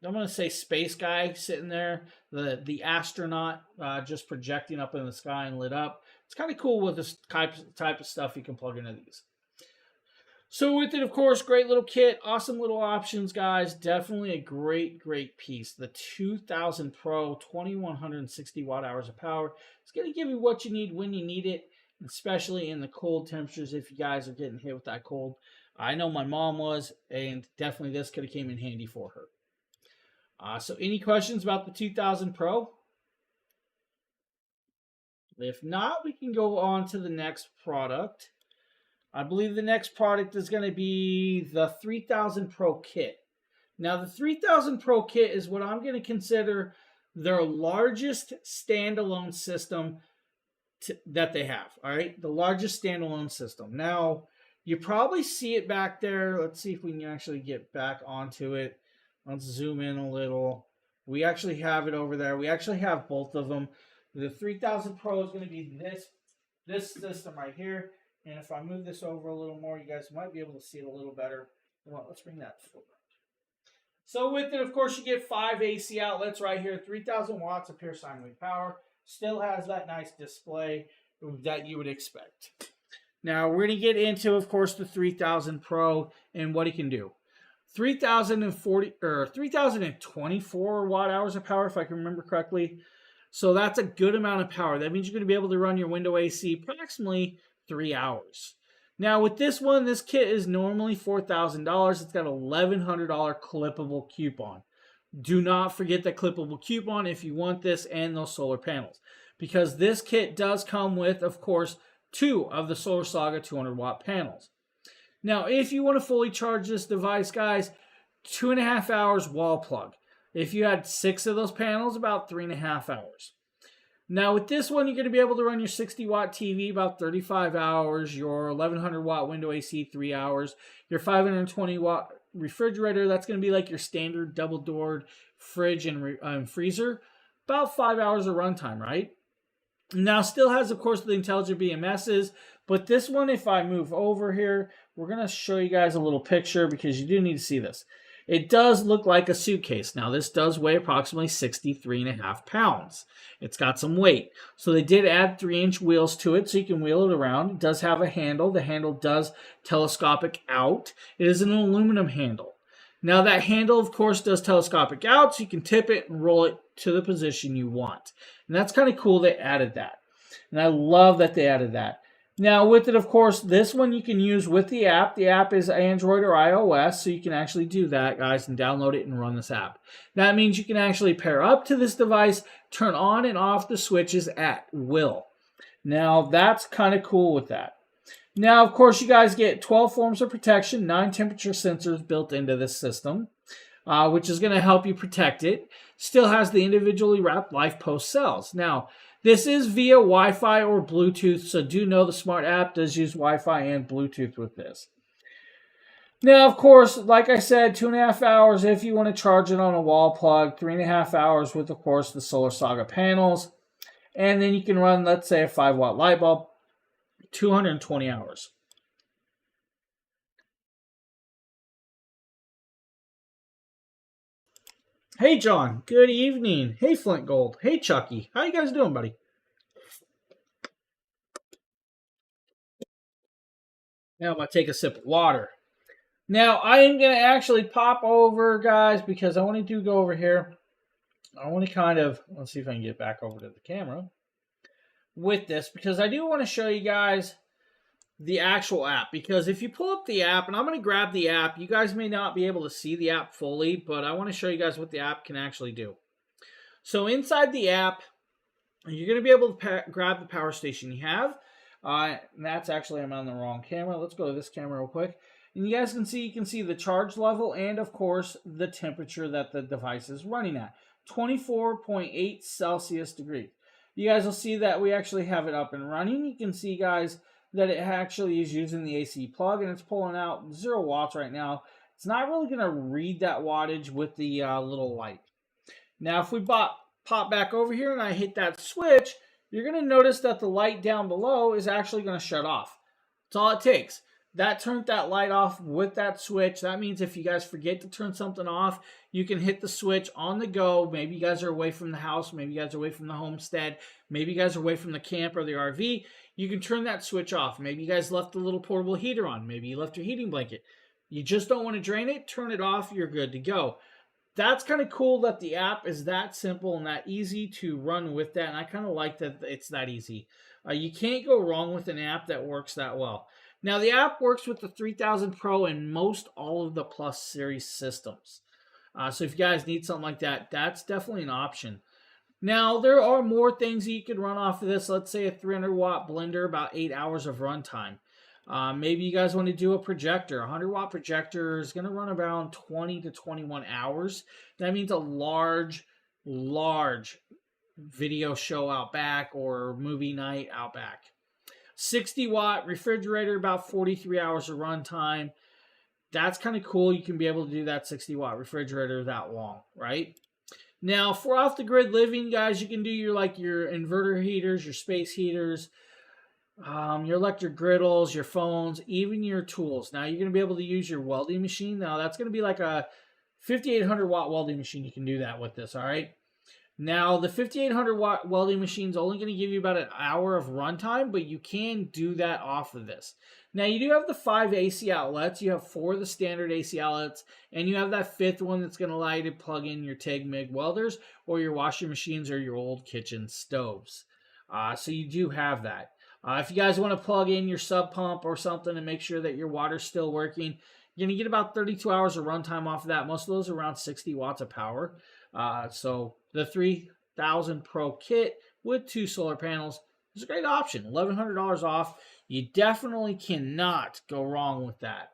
I'm going to say space guy sitting there, the astronaut just projecting up in the sky and lit up. It's kind of cool with this type of stuff you can plug into these. So with it, of course, great little kit, awesome little options, guys. Definitely a great, great piece. The 2000 Pro, 2160 watt hours of power. It's going to give you what you need when you need it, especially in the cold temperatures if you guys are getting hit with that cold. I know my mom was, and definitely this could have came in handy for her. So any questions about the 2000 Pro? If not, we can go on to the next product. I believe the next product is going to be the 3000 Pro kit. Now, the 3000 Pro kit is what I'm going to consider their largest standalone system that they have. All right, the largest standalone system. Now, you probably see it back there. Let's see if we can actually get back onto it. Let's zoom in a little. We actually have it over there. We actually have both of them. The 3000 Pro is going to be this system right here. And if I move this over a little more, you guys might be able to see it a little better. Well, let's bring that forward. So with it, of course, you get 5 AC outlets right here, 3,000 watts of pure sine wave power. Still has that nice display that you would expect. Now, we're going to get into, of course, the 3000 Pro and what it can do. 3,040 or 3,024 watt hours of power, if I can remember correctly. So that's a good amount of power. That means you're going to be able to run your window AC approximately 3 hours. Now with this one, this kit is normally $4,000. It's got an $1,100 clippable coupon. Do not forget that clippable coupon if you want this and those solar panels, because this kit does come with, of course, 2 of the Solar Saga 200 watt panels. Now, if you want to fully charge this device, guys, 2.5 hours wall plug. If you had 6 of those panels, about 3.5 hours. Now, with this one, you're going to be able to run your 60 watt TV about 35 hours, your 1100 watt window AC 3 hours, your 520 watt refrigerator, that's going to be like your standard double doored fridge and freezer, about 5 hours of runtime, right? Now, still has, of course, the intelligent BMSs, but this one, if I move over here, we're going to show you guys a little picture because you do need to see this. It does look like a suitcase. Now, this does weigh approximately 63.5 pounds. It's got some weight. So they did add 3-inch wheels to it so you can wheel it around. It does have a handle. The handle does telescopic out. It is an aluminum handle. Now, that handle, of course, does telescopic out, so you can tip it and roll it to the position you want. And that's kind of cool they added that. And I love that they added that. Now, with it, of course, this one you can use with the app. The app is Android or iOS, so you can actually do that, guys, and download it and run this app. That means you can actually pair up to this device, turn on and off the switches at will. Now, that's kind of cool with that. Now, of course, you guys get 12 forms of protection, 9 temperature sensors built into this system, which is going to help you protect it. Still has the individually wrapped LifePost cells. Now, this is via Wi-Fi or Bluetooth, so do know the smart app does use Wi-Fi and Bluetooth with this. Now, of course, like I said, 2.5 hours if you want to charge it on a wall plug, 3.5 hours with, of course, the Solar Saga panels. And then you can run, let's say, a 5-watt light bulb, 220 hours. Hey, John. Good evening. Hey, Flint Gold. Hey, Chucky. How you guys doing, buddy? Now I'm going to take a sip of water. Now, I am going to actually pop over, guys, because I want to go over here. I want to kind of, let's see if I can get back over to the camera with this, because I do want to show you guys the actual app. Because if you pull up the app, and I'm going to grab the app, you guys may not be able to see the app fully, but I want to show you guys what the app can actually do. So inside the app, you're going to be able to grab the power station you have. And that's actually, I'm on the wrong camera. Let's go to this camera real quick. And you guys can see the charge level and, of course, the temperature that the device is running at. 24.8 Celsius degrees. You guys will see that we actually have it up and running. You can see, guys, that it actually is using the AC plug, and it's pulling out 0 watts right now. It's not really going to read that wattage with the little light. Now, if we pop back over here and I hit that switch, you're going to notice that the light down below is actually going to shut off. That's all it takes. That turned that light off with that switch. That means if you guys forget to turn something off, you can hit the switch on the go. Maybe you guys are away from the house. Maybe you guys are away from the homestead. Maybe you guys are away from the camp or the RV. You can turn that switch off. Maybe you guys left the little portable heater on. Maybe you left your heating blanket. You just don't want to drain it. Turn it off. You're good to go. That's kind of cool that the app is that simple and that easy to run with that. And I kind of like that it's that easy. You can't go wrong with an app that works that well. Now, the app works with the 3000 Pro and most all of the Plus series systems. So if you guys need something like that, that's definitely an option. Now, there are more things that you could run off of this. Let's say a 300 watt blender, about 8 hours of runtime. Maybe you guys want to do a projector. A 100 watt projector is going to run around 20 to 21 hours. That means a large video show out back or movie night out back. 60 watt refrigerator, about 43 hours of runtime. That's kind of cool. You can be able to do that 60 watt refrigerator that long, right? Now, for off the grid living, guys, you can do your inverter heaters, your space heaters, your electric griddles, your phones, even your tools. Now, you're going to be able to use your welding machine. Now, that's going to be like a 5800 watt welding machine. You can do that with this, all right? Now, the 5800 watt welding machine is only going to give you about an hour of runtime, but you can do that off of this. Now, you do have the 5 AC outlets. You have 4 of the standard AC outlets, and you have that 5th one that's going to allow you to plug in your TIG MIG welders or your washing machines or your old kitchen stoves. So you do have that. If you guys want to plug in your sub pump or something and make sure that your water's still working, you're going to get about 32 hours of runtime off of that. Most of those are around 60 watts of power. So the 3000 Pro kit with 2 solar panels is a great option. $1,100 off. You definitely cannot go wrong with that.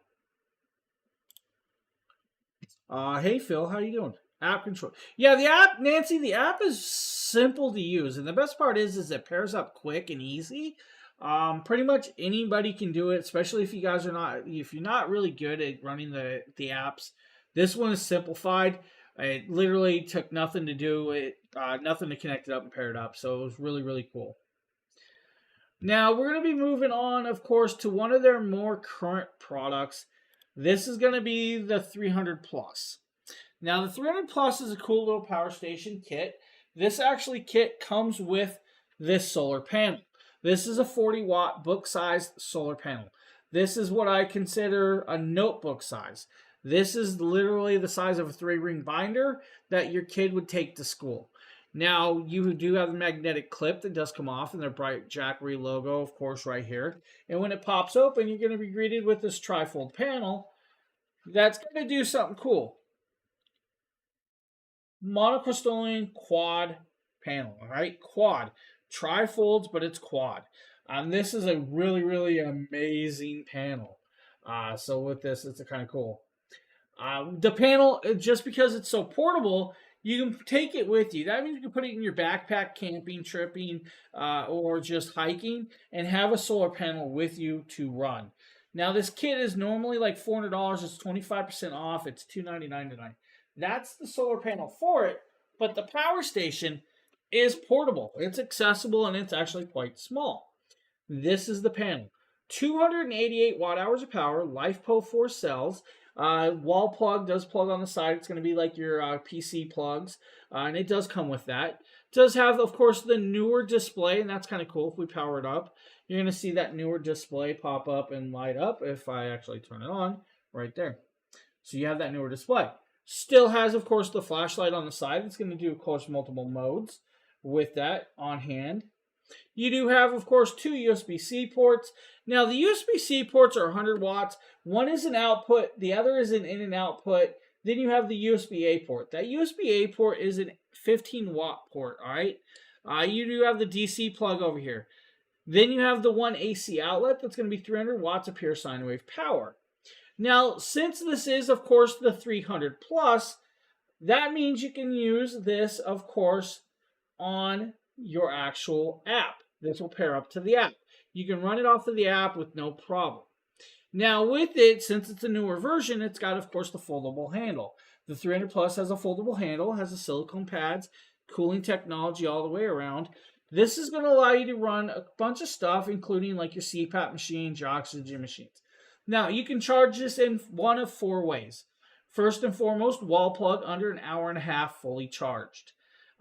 Hey Phil, how you doing? App control. Yeah, the app, Nancy, the app is simple to use, and the best part is it pairs up quick and easy. Pretty much anybody can do it, especially if you guys are not, if you're not really good at running the apps. This one is simplified. It literally took nothing to do it, nothing to connect it up and pair it up. So it was really, really cool. Now we're going to be moving on, of course, to one of their more current products. This is going to be the 300 Plus. Now the 300 Plus is a cool little power station kit. This actually kit comes with this solar panel. This is a 40 watt book-sized solar panel. This is what I consider a notebook size. This is literally the size of a 3-ring binder that your kid would take to school. Now, you do have a magnetic clip that does come off and their bright Jackery logo, of course, right here. And when it pops open, you're going to be greeted with this trifold panel that's going to do something cool. Monocrystalline quad panel, all right? Quad. Trifolds, but it's quad. This is a really, really amazing panel. So with this, it's kind of cool. The panel, just because it's so portable, you can take it with you. That means you can put it in your backpack, camping, tripping, or just hiking, and have a solar panel with you to run. Now, this kit is normally like $400. It's 25% off. It's $299 tonight. That's the solar panel for it, but the power station is portable. It's accessible, and it's actually quite small. This is the panel. 288 watt hours of power, LiFePO 4 cells. Wall plug does plug on the side. It's going to be like your PC plugs, and it does come with that. It does have, of course, the newer display, and that's kind of cool. If we power it up, you're going to see that newer display pop up and light up if I actually turn it on right there. So you have that newer display. Still has, of course, the flashlight on the side. It's going to do, of course, multiple modes with that on hand. You do have, of course, 2 USB-C ports. Now, the USB-C ports are 100 watts. One is an output. The other is an in and output. Then you have the USB-A port. That USB-A port is a 15-watt port, all right? You do have the DC plug over here. Then you have the one AC outlet that's going to be 300 watts of pure sine wave power. Now, since this is, of course, the 300 Plus, that means you can use this, of course, on your actual app. This will pair up to the app. You can run it off of the app with no problem. Now with it, since it's a newer version, it's got, of course, the foldable handle. The 300 Plus has a foldable handle, has a silicone pads, cooling technology all the way around. This is going to allow you to run a bunch of stuff, including like your CPAP machines, your oxygen machines. Now, you can charge this in one of 4 ways. First and foremost, wall plug under an hour and a half fully charged.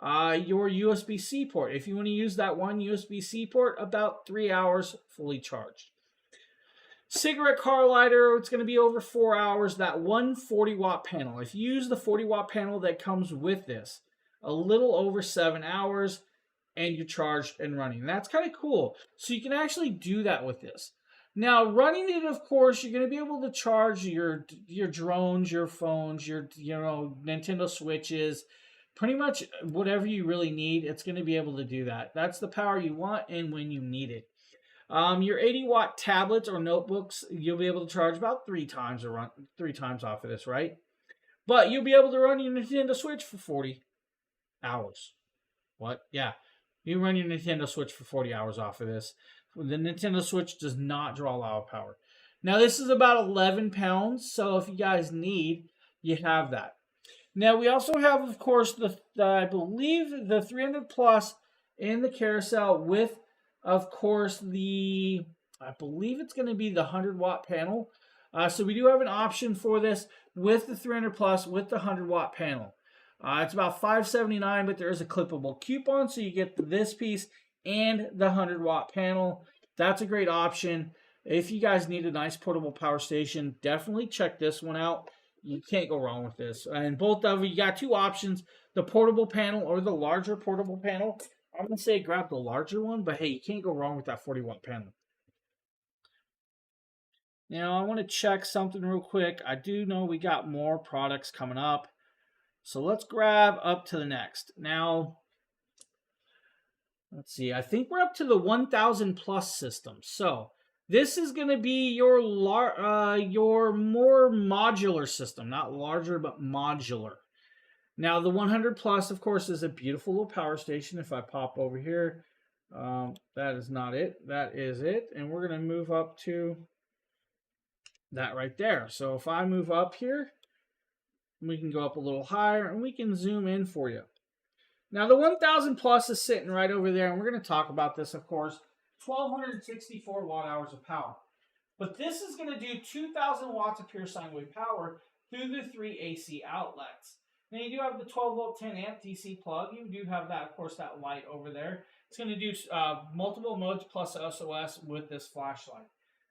Your USB-C port. If you want to use that one USB-C port, about 3 hours fully charged. Cigarette car lighter, it's going to be over 4 hours. That 140 watt panel. If you use the 40 watt panel that comes with this, a little over 7 hours, and you're charged and running. That's kind of cool. So you can actually do that with this. Now, running it, of course, you're going to be able to charge your drones, your phones, your Nintendo Switches, pretty much whatever you really need. It's going to be able to do that. That's the power you want and when you need it. Your 80-watt tablets or notebooks, you'll be able to charge about 3 times off of this, right? But you'll be able to run your Nintendo Switch for 40 hours. What? Yeah. You can run your Nintendo Switch for 40 hours off of this. The Nintendo Switch does not draw a lot of power. Now, this is about 11 pounds, so if you guys need, you have that. Now, we also have, of course, I believe the 300 Plus in the carousel with, of course, I believe it's going to be the 100-watt panel. So we do have an option for this with the 300 Plus with the 100-watt panel. It's about $5.79, but there is a clippable coupon, so you get this piece and the 100-watt panel. That's a great option. If you guys need a nice portable power station, definitely check this one out. You can't go wrong with this. And both of you got two options, the portable panel or the larger portable panel. I'm going to say grab the larger one, but hey, you can't go wrong with that 40-watt panel. Now, I want to check something real quick. I do know we got more products coming up. So let's grab up to the next. Now, let's see. I think we're up to the 1000 plus system. So this is going to be your more modular system, not larger, but modular. Now the 100 plus, of course, is a beautiful little power station. If I pop over here, that is not it. That is it. And we're going to move up to that right there. So if I move up here, we can go up a little higher and we can zoom in for you. Now the 1000 plus is sitting right over there, and we're going to talk about this, of course. 1264 watt hours of power. But this is going to do 2000 watts of pure sine wave power through the 3 AC outlets. Now you do have the 12 volt 10 amp DC plug. You do have that, of course, that light over there. It's going to do multiple modes plus SOS with this flashlight.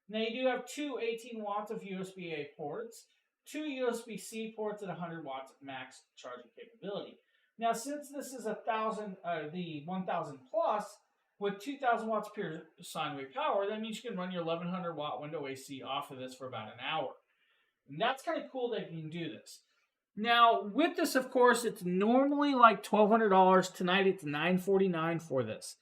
Now you do have two 18 watts of USB-A ports, two USB-C ports, and 100 watts max charging capability. Now, since this is the 1000 plus with 2000 watts pure sine wave power, that means you can run your 1100 watt window AC off of this for about an hour. And that's kind of cool that you can do this. Now, with this, of course, it's normally like $1,200. Tonight, it's $949 for this.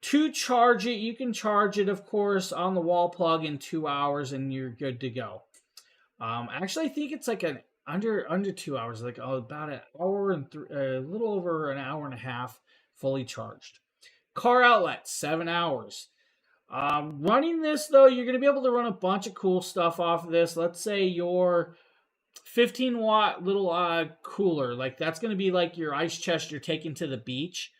To charge it, you can charge it, of course, on the wall plug in 2 hours, and you're good to go. Actually, I think it's like an under 2 hours, like about an hour and a little over an hour and a half fully charged. Car outlet, 7 hours. Running this, though, you're going to be able to run a bunch of cool stuff off of this. Let's say your 15 watt little cooler, like that's going to be like your ice chest you're taking to the beach.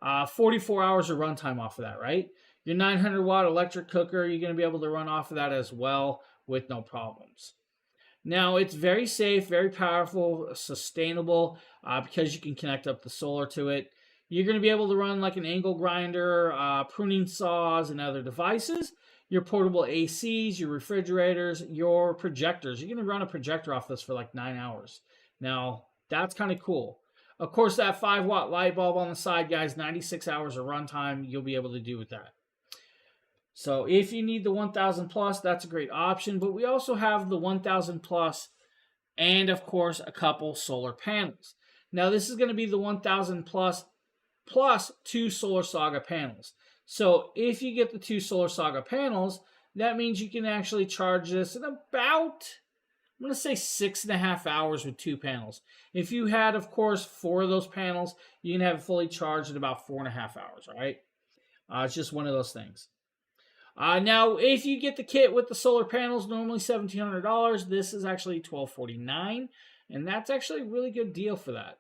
44 hours of runtime off of that, right? Your 900 watt electric cooker, you're going to be able to run off of that as well with no problems. Now, it's very safe, very powerful, sustainable, because you can connect up the solar to it. You're going to be able to run like an angle grinder, pruning saws, and other devices. Your portable ACs, your refrigerators, your projectors. You're going to run a projector off this for like 9 hours. Now, that's kind of cool. Of course, that 5 watt light bulb on the side, guys, 96 hours of runtime, you'll be able to do with that. So if you need the 1000 plus, that's a great option. But we also have the 1000 plus and, of course, a couple solar panels. Now, this is going to be the 1000 plus 2 Solar Saga panels. So if you get the 2 Solar Saga panels, that means you can actually charge this in about, I'm going to say 6.5 hours with 2 panels. If you had, of course, 4 of those panels, you can have it fully charged in about 4.5 hours, all right? It's just one of those things. Now, if you get the kit with the solar panels, normally $1,700. This is actually $1,249, and that's actually a really good deal for that.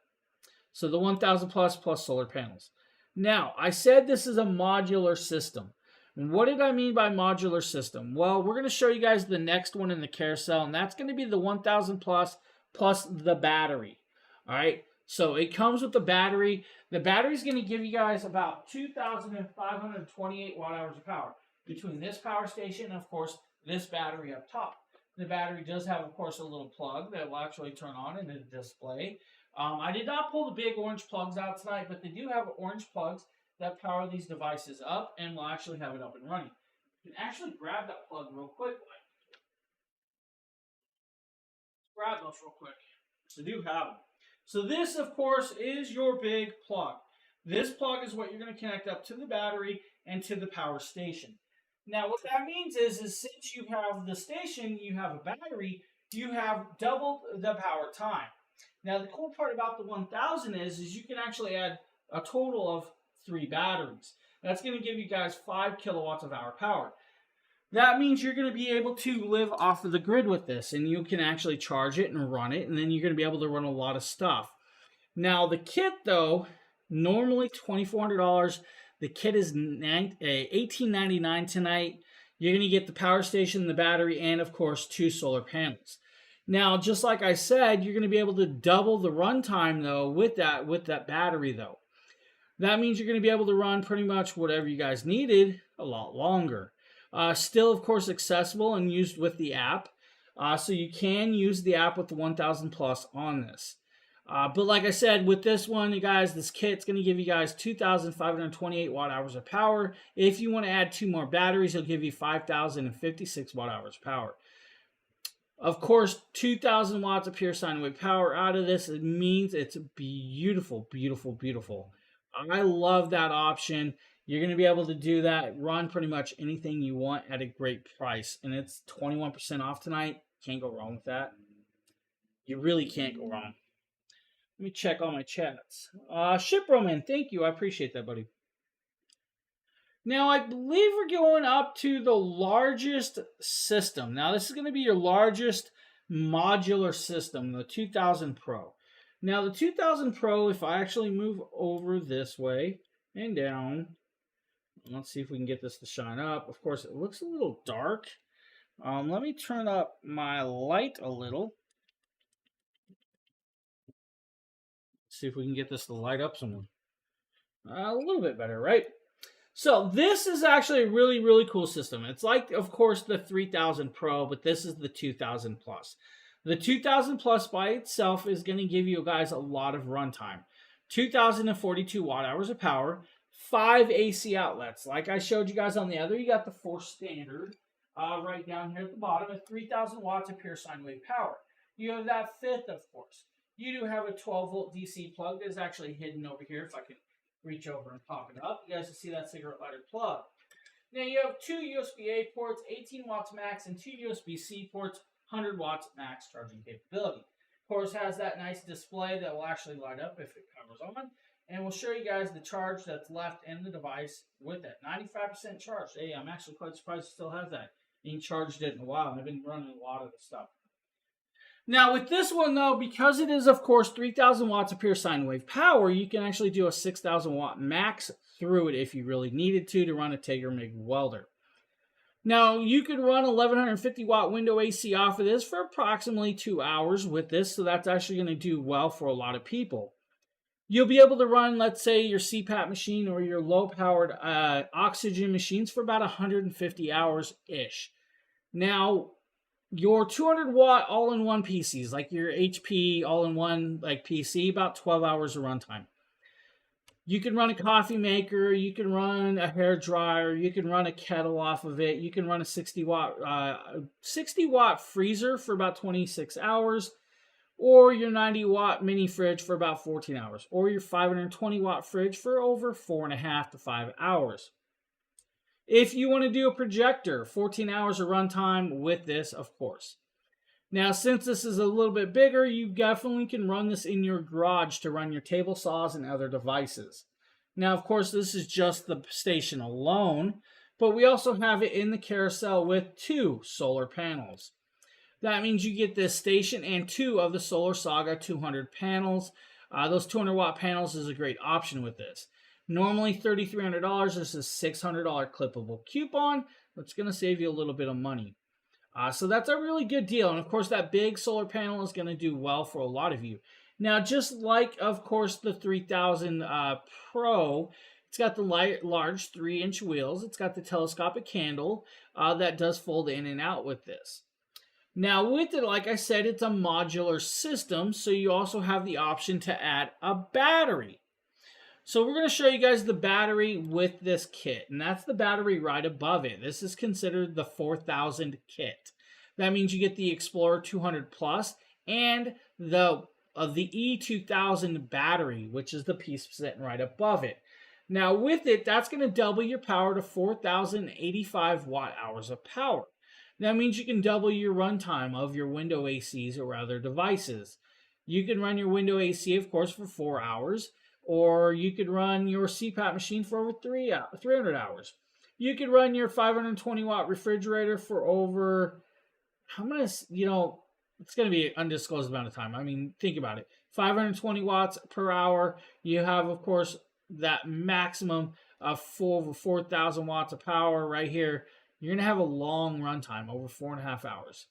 So the 1000 plus solar panels. Now, I said this is a modular system. And what did I mean by modular system? Well, we're going to show you guys the next one in the carousel, and that's going to be the 1000 plus the battery. All right, so it comes with the battery. The battery is going to give you guys about 2,528 watt hours of power between this power station and, of course, this battery up top. The battery does have, of course, a little plug that will actually turn on in the display. I did not pull the big orange plugs out tonight, but they do have orange plugs that power these devices up and will actually have it up and running. You can actually grab that plug real quick. Grab those real quick. So do have them. So this, of course, is your big plug. This plug is what you're going to connect up to the battery and to the power station. Now, what that means is since you have the station, you have a battery, you have double the power time. Now, the cool part about the 1000 is you can actually add a total of 3 batteries. That's going to give you guys 5 kilowatts of hour power. That means you're going to be able to live off of the grid with this, and you can actually charge it and run it, and then you're going to be able to run a lot of stuff. Now, the kit, though, normally $2,400. The kit is $18.99 tonight. You're going to get the power station, the battery, and, of course, 2 solar panels. Now, just like I said, you're going to be able to double the runtime though with that battery though. That means you're going to be able to run pretty much whatever you guys needed a lot longer. Still, of course, accessible and used with the app. So you can use the app with the 1000 plus on this. But like I said, with this one, you guys, this kit's going to give you guys 2,528 watt hours of power. If you want to add 2 more batteries, it'll give you 5,056 watt hours of power. Of course, 2,000 watts of pure sine wave power out of this. It means it's beautiful, beautiful, beautiful. I love that option. You're going to be able to do that, run pretty much anything you want at a great price. And it's 21% off tonight. Can't go wrong with that. You really can't go wrong. Let me check all my chats. Ship Roman, thank you. I appreciate that, buddy. Now, I believe we're going up to the largest system. Now, this is going to be your largest modular system, the 2000 Pro. Now, the 2000 Pro, if I actually move over this way and down, let's see if we can get this to shine up. Of course, it looks a little dark. Let me turn up my light a little. See if we can get this to light up some. A little bit better, right? So this is actually a really, really cool system. It's like, of course, the 3000 Pro, but this is the 2000 Plus. The 2000 Plus by itself is going to give you guys a lot of runtime. 2,042 watt hours of power, 5 AC outlets. Like I showed you guys on the other, you got the 4 standard right down here at the bottom at 3,000 watts of pure sine wave power. You have that fifth, of course. You do have a 12 volt DC plug that is actually hidden over here if I can reach over and pop it up. You guys can see that cigarette lighter plug. Now you have 2 USB-A ports, 18 watts max, and 2 USB-C ports, 100 watts max charging capability. Of course, has that nice display that will actually light up if it covers on. And we'll show you guys the charge that's left in the device with it. 95% charged. Hey, I'm actually quite surprised it still has that. Ain't charged it in a while, and I've been running a lot of this stuff. Now, with this one, though, because it is, of course, 3,000 watts of pure sine wave power, you can actually do a 6,000 watt max through it if you really needed to run a Tiger MIG welder. Now, you could run 1,150 watt window AC off of this for approximately 2 hours with this, so that's actually going to do well for a lot of people. You'll be able to run, let's say, your CPAP machine or your low-powered oxygen machines for about 150 hours-ish. Now, your 200 watt all-in-one PCs, like your HP all-in-one like PC, about 12 hours of runtime. You can run a coffee maker, you can run a hair dryer, you can run a kettle off of it, you can run a 60 watt freezer for about 26 hours, or your 90 watt mini fridge for about 14 hours, or your 520 watt fridge for over 4.5 to 5 hours. If you want to do a projector, 14 hours of runtime with this, of course. Now, since this is a little bit bigger, you definitely can run this in your garage to run your table saws and other devices. Now, of course, this is just the station alone, but we also have it in the carousel with 2 solar panels. That means you get this station and 2 of the Solar Saga 200 panels. Those 200 watt panels is a great option with this. Normally $3,300. This is $600 clippable coupon. That's going to save you a little bit of money. So that's a really good deal. And of course, that big solar panel is going to do well for a lot of you. Now, just like, of course, the 3000 Pro, it's got the large 3-inch wheels. It's got the telescopic handle that does fold in and out with this. Now, with it, like I said, it's a modular system, so you also have the option to add a battery. So we're going to show you guys the battery with this kit, and that's the battery right above it. This is considered the 4000 kit. That means you get the Explorer 200 Plus and the E2000 battery, which is the piece sitting right above it. Now with it, that's going to double your power to 4,085 watt hours of power. That means you can double your runtime of your window ACs or other devices. You can run your window AC, of course, for 4 hours. Or you could run your CPAP machine for over 300 hours. You could run your 520 watt refrigerator for over, I'm going to, it's going to be an undisclosed amount of time. I mean, think about it. 520 watts per hour. You have, of course, that maximum of over 4,000 watts of power right here. You're going to have a long runtime, over 4.5 hours.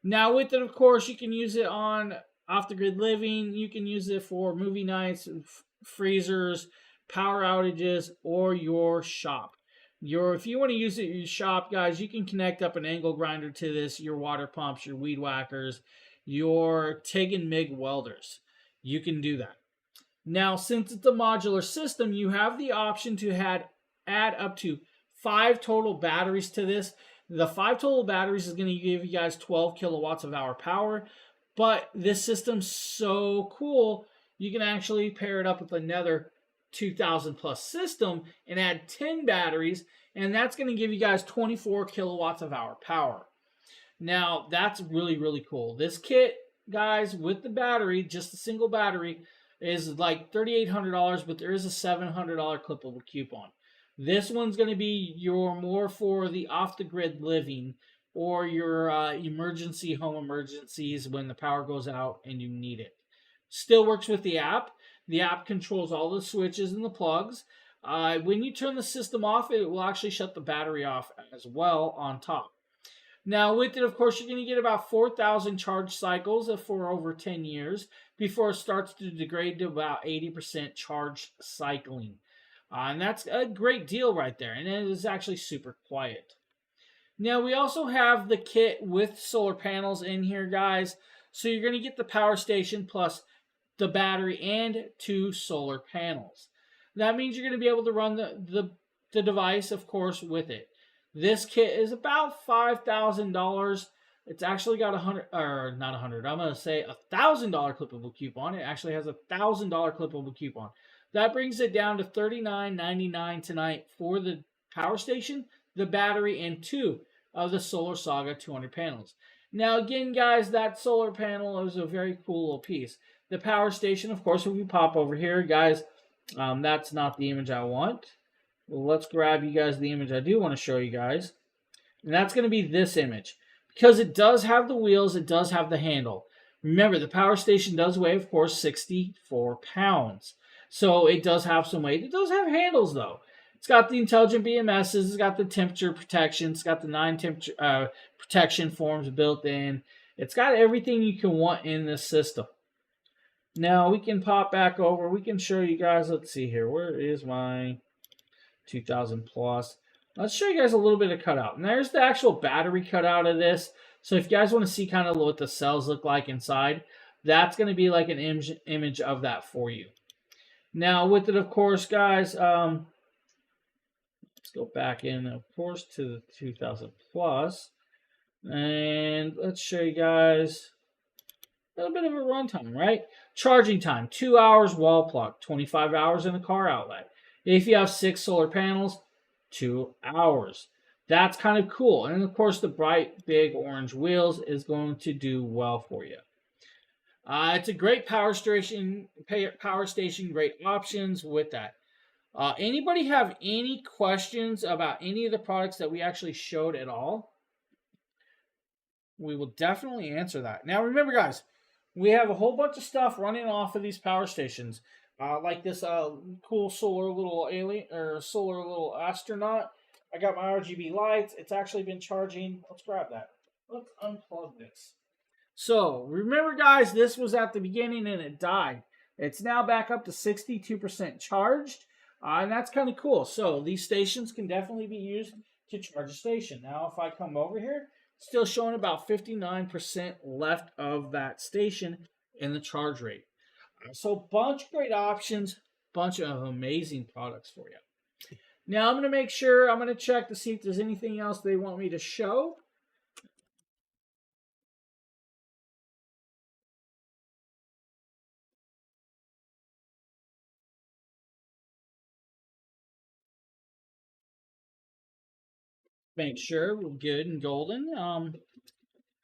Now, with it, of course, you can use it on off the grid living. You can use it for movie nights, freezers, power outages, or your shop. If you want to use it in your shop, guys, you can connect up an angle grinder to this, your water pumps, your weed whackers, your TIG and MIG welders. You can do that. Now, since it's a modular system, you have the option to add up to 5 total batteries to this. The 5 total batteries is going to give you guys 12 kilowatts of hour power. But this system's so cool, you can actually pair it up with another 2000 plus system and add 10 batteries, and that's going to give you guys 24 kilowatts of hour power. Now, that's really, really cool. This kit, guys, with the battery, just a single battery, is like $3,800, but there is a $700 clippable coupon. This one's going to be your more for the off-the-grid living or your emergency home emergencies when the power goes out and you need it. Still works with the app. The app controls all the switches and the plugs. When you turn the system off, it will actually shut the battery off as well on top. Now, with it, of course, you're going to get about 4,000 charge cycles for over 10 years before it starts to degrade to about 80% charge cycling. And that's a great deal right there. And it is actually super quiet. Now, we also have the kit with solar panels in here, guys. So you're going to get the power station plus the battery and 2 solar panels. That means you're going to be able to run the device, of course, with it. This kit is about $5,000. It's actually got not 100. I'm going to say $1,000 clippable coupon. It actually has $1,000 clippable coupon. That brings it down to $39.99 tonight for the power station, the battery, and 2 of the Solar Saga 200 panels. Now, again, guys, that solar panel is a very cool little piece. The power station, of course, when we pop over here, guys, that's not the image I want. Well, let's grab you guys the image I do want to show you guys. And that's going to be this image. Because it does have the wheels, it does have the handle. Remember, the power station does weigh, of course, 64 pounds. So it does have some weight. It does have handles, though. It's got the intelligent BMSs. It's got the temperature protection. It's got the 9 temperature protection forms built in. It's got everything you can want in this system. Now, we can pop back over. We can show you guys. Let's see here. Where is my 2000 plus? Let's show you guys a little bit of cutout. And there's the actual battery cutout of this. So if you guys want to see kind of what the cells look like inside, that's going to be like an image of that for you. Now, with it, of course, guys, let's go back in, of course, to the 2000 plus. And let's show you guys a little bit of a runtime, right? Charging time, 2 hours wall plug, 25 hours in the car outlet. If you have 6 solar panels, 2 hours. That's kind of cool. And of course, the bright, big orange wheels is going to do well for you. It's a great power station, great options with that. Anybody have any questions about any of the products that we actually showed at all? We will definitely answer that. Now, remember, guys, we have a whole bunch of stuff running off of these power stations. Like this cool solar little alien or solar little astronaut. I got my RGB lights. It's actually been charging. Let's grab that. Let's unplug this. So remember, guys, this was at the beginning and it died. It's now back up to 62% charged, and that's kind of cool. So these stations can definitely be used to charge a station. Now, if I come over here, still showing about 59% left of that station in the charge rate. So bunch of great options, bunch of amazing products for you. Now I'm going to check to see if there's anything else they want me to show. Make sure we're good and golden.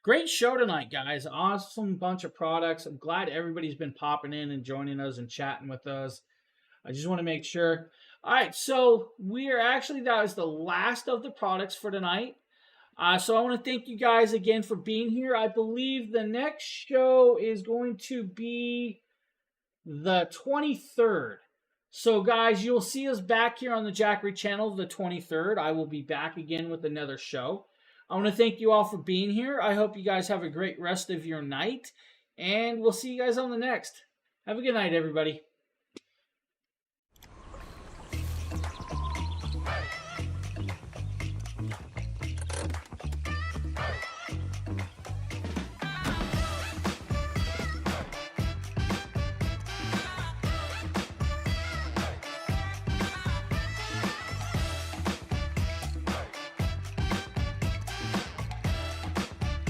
Great show tonight, guys. Awesome bunch of products. I'm glad everybody's been popping in and joining us and chatting with us. I just want to make sure. All right, so that is the last of the products for tonight. So I want to thank you guys again for being here. I believe the next show is going to be the 23rd. So, guys, you'll see us back here on the Jackery channel the 23rd. I will be back again with another show. I want to thank you all for being here. I hope you guys have a great rest of your night, and we'll see you guys on the next. Have a good night, everybody.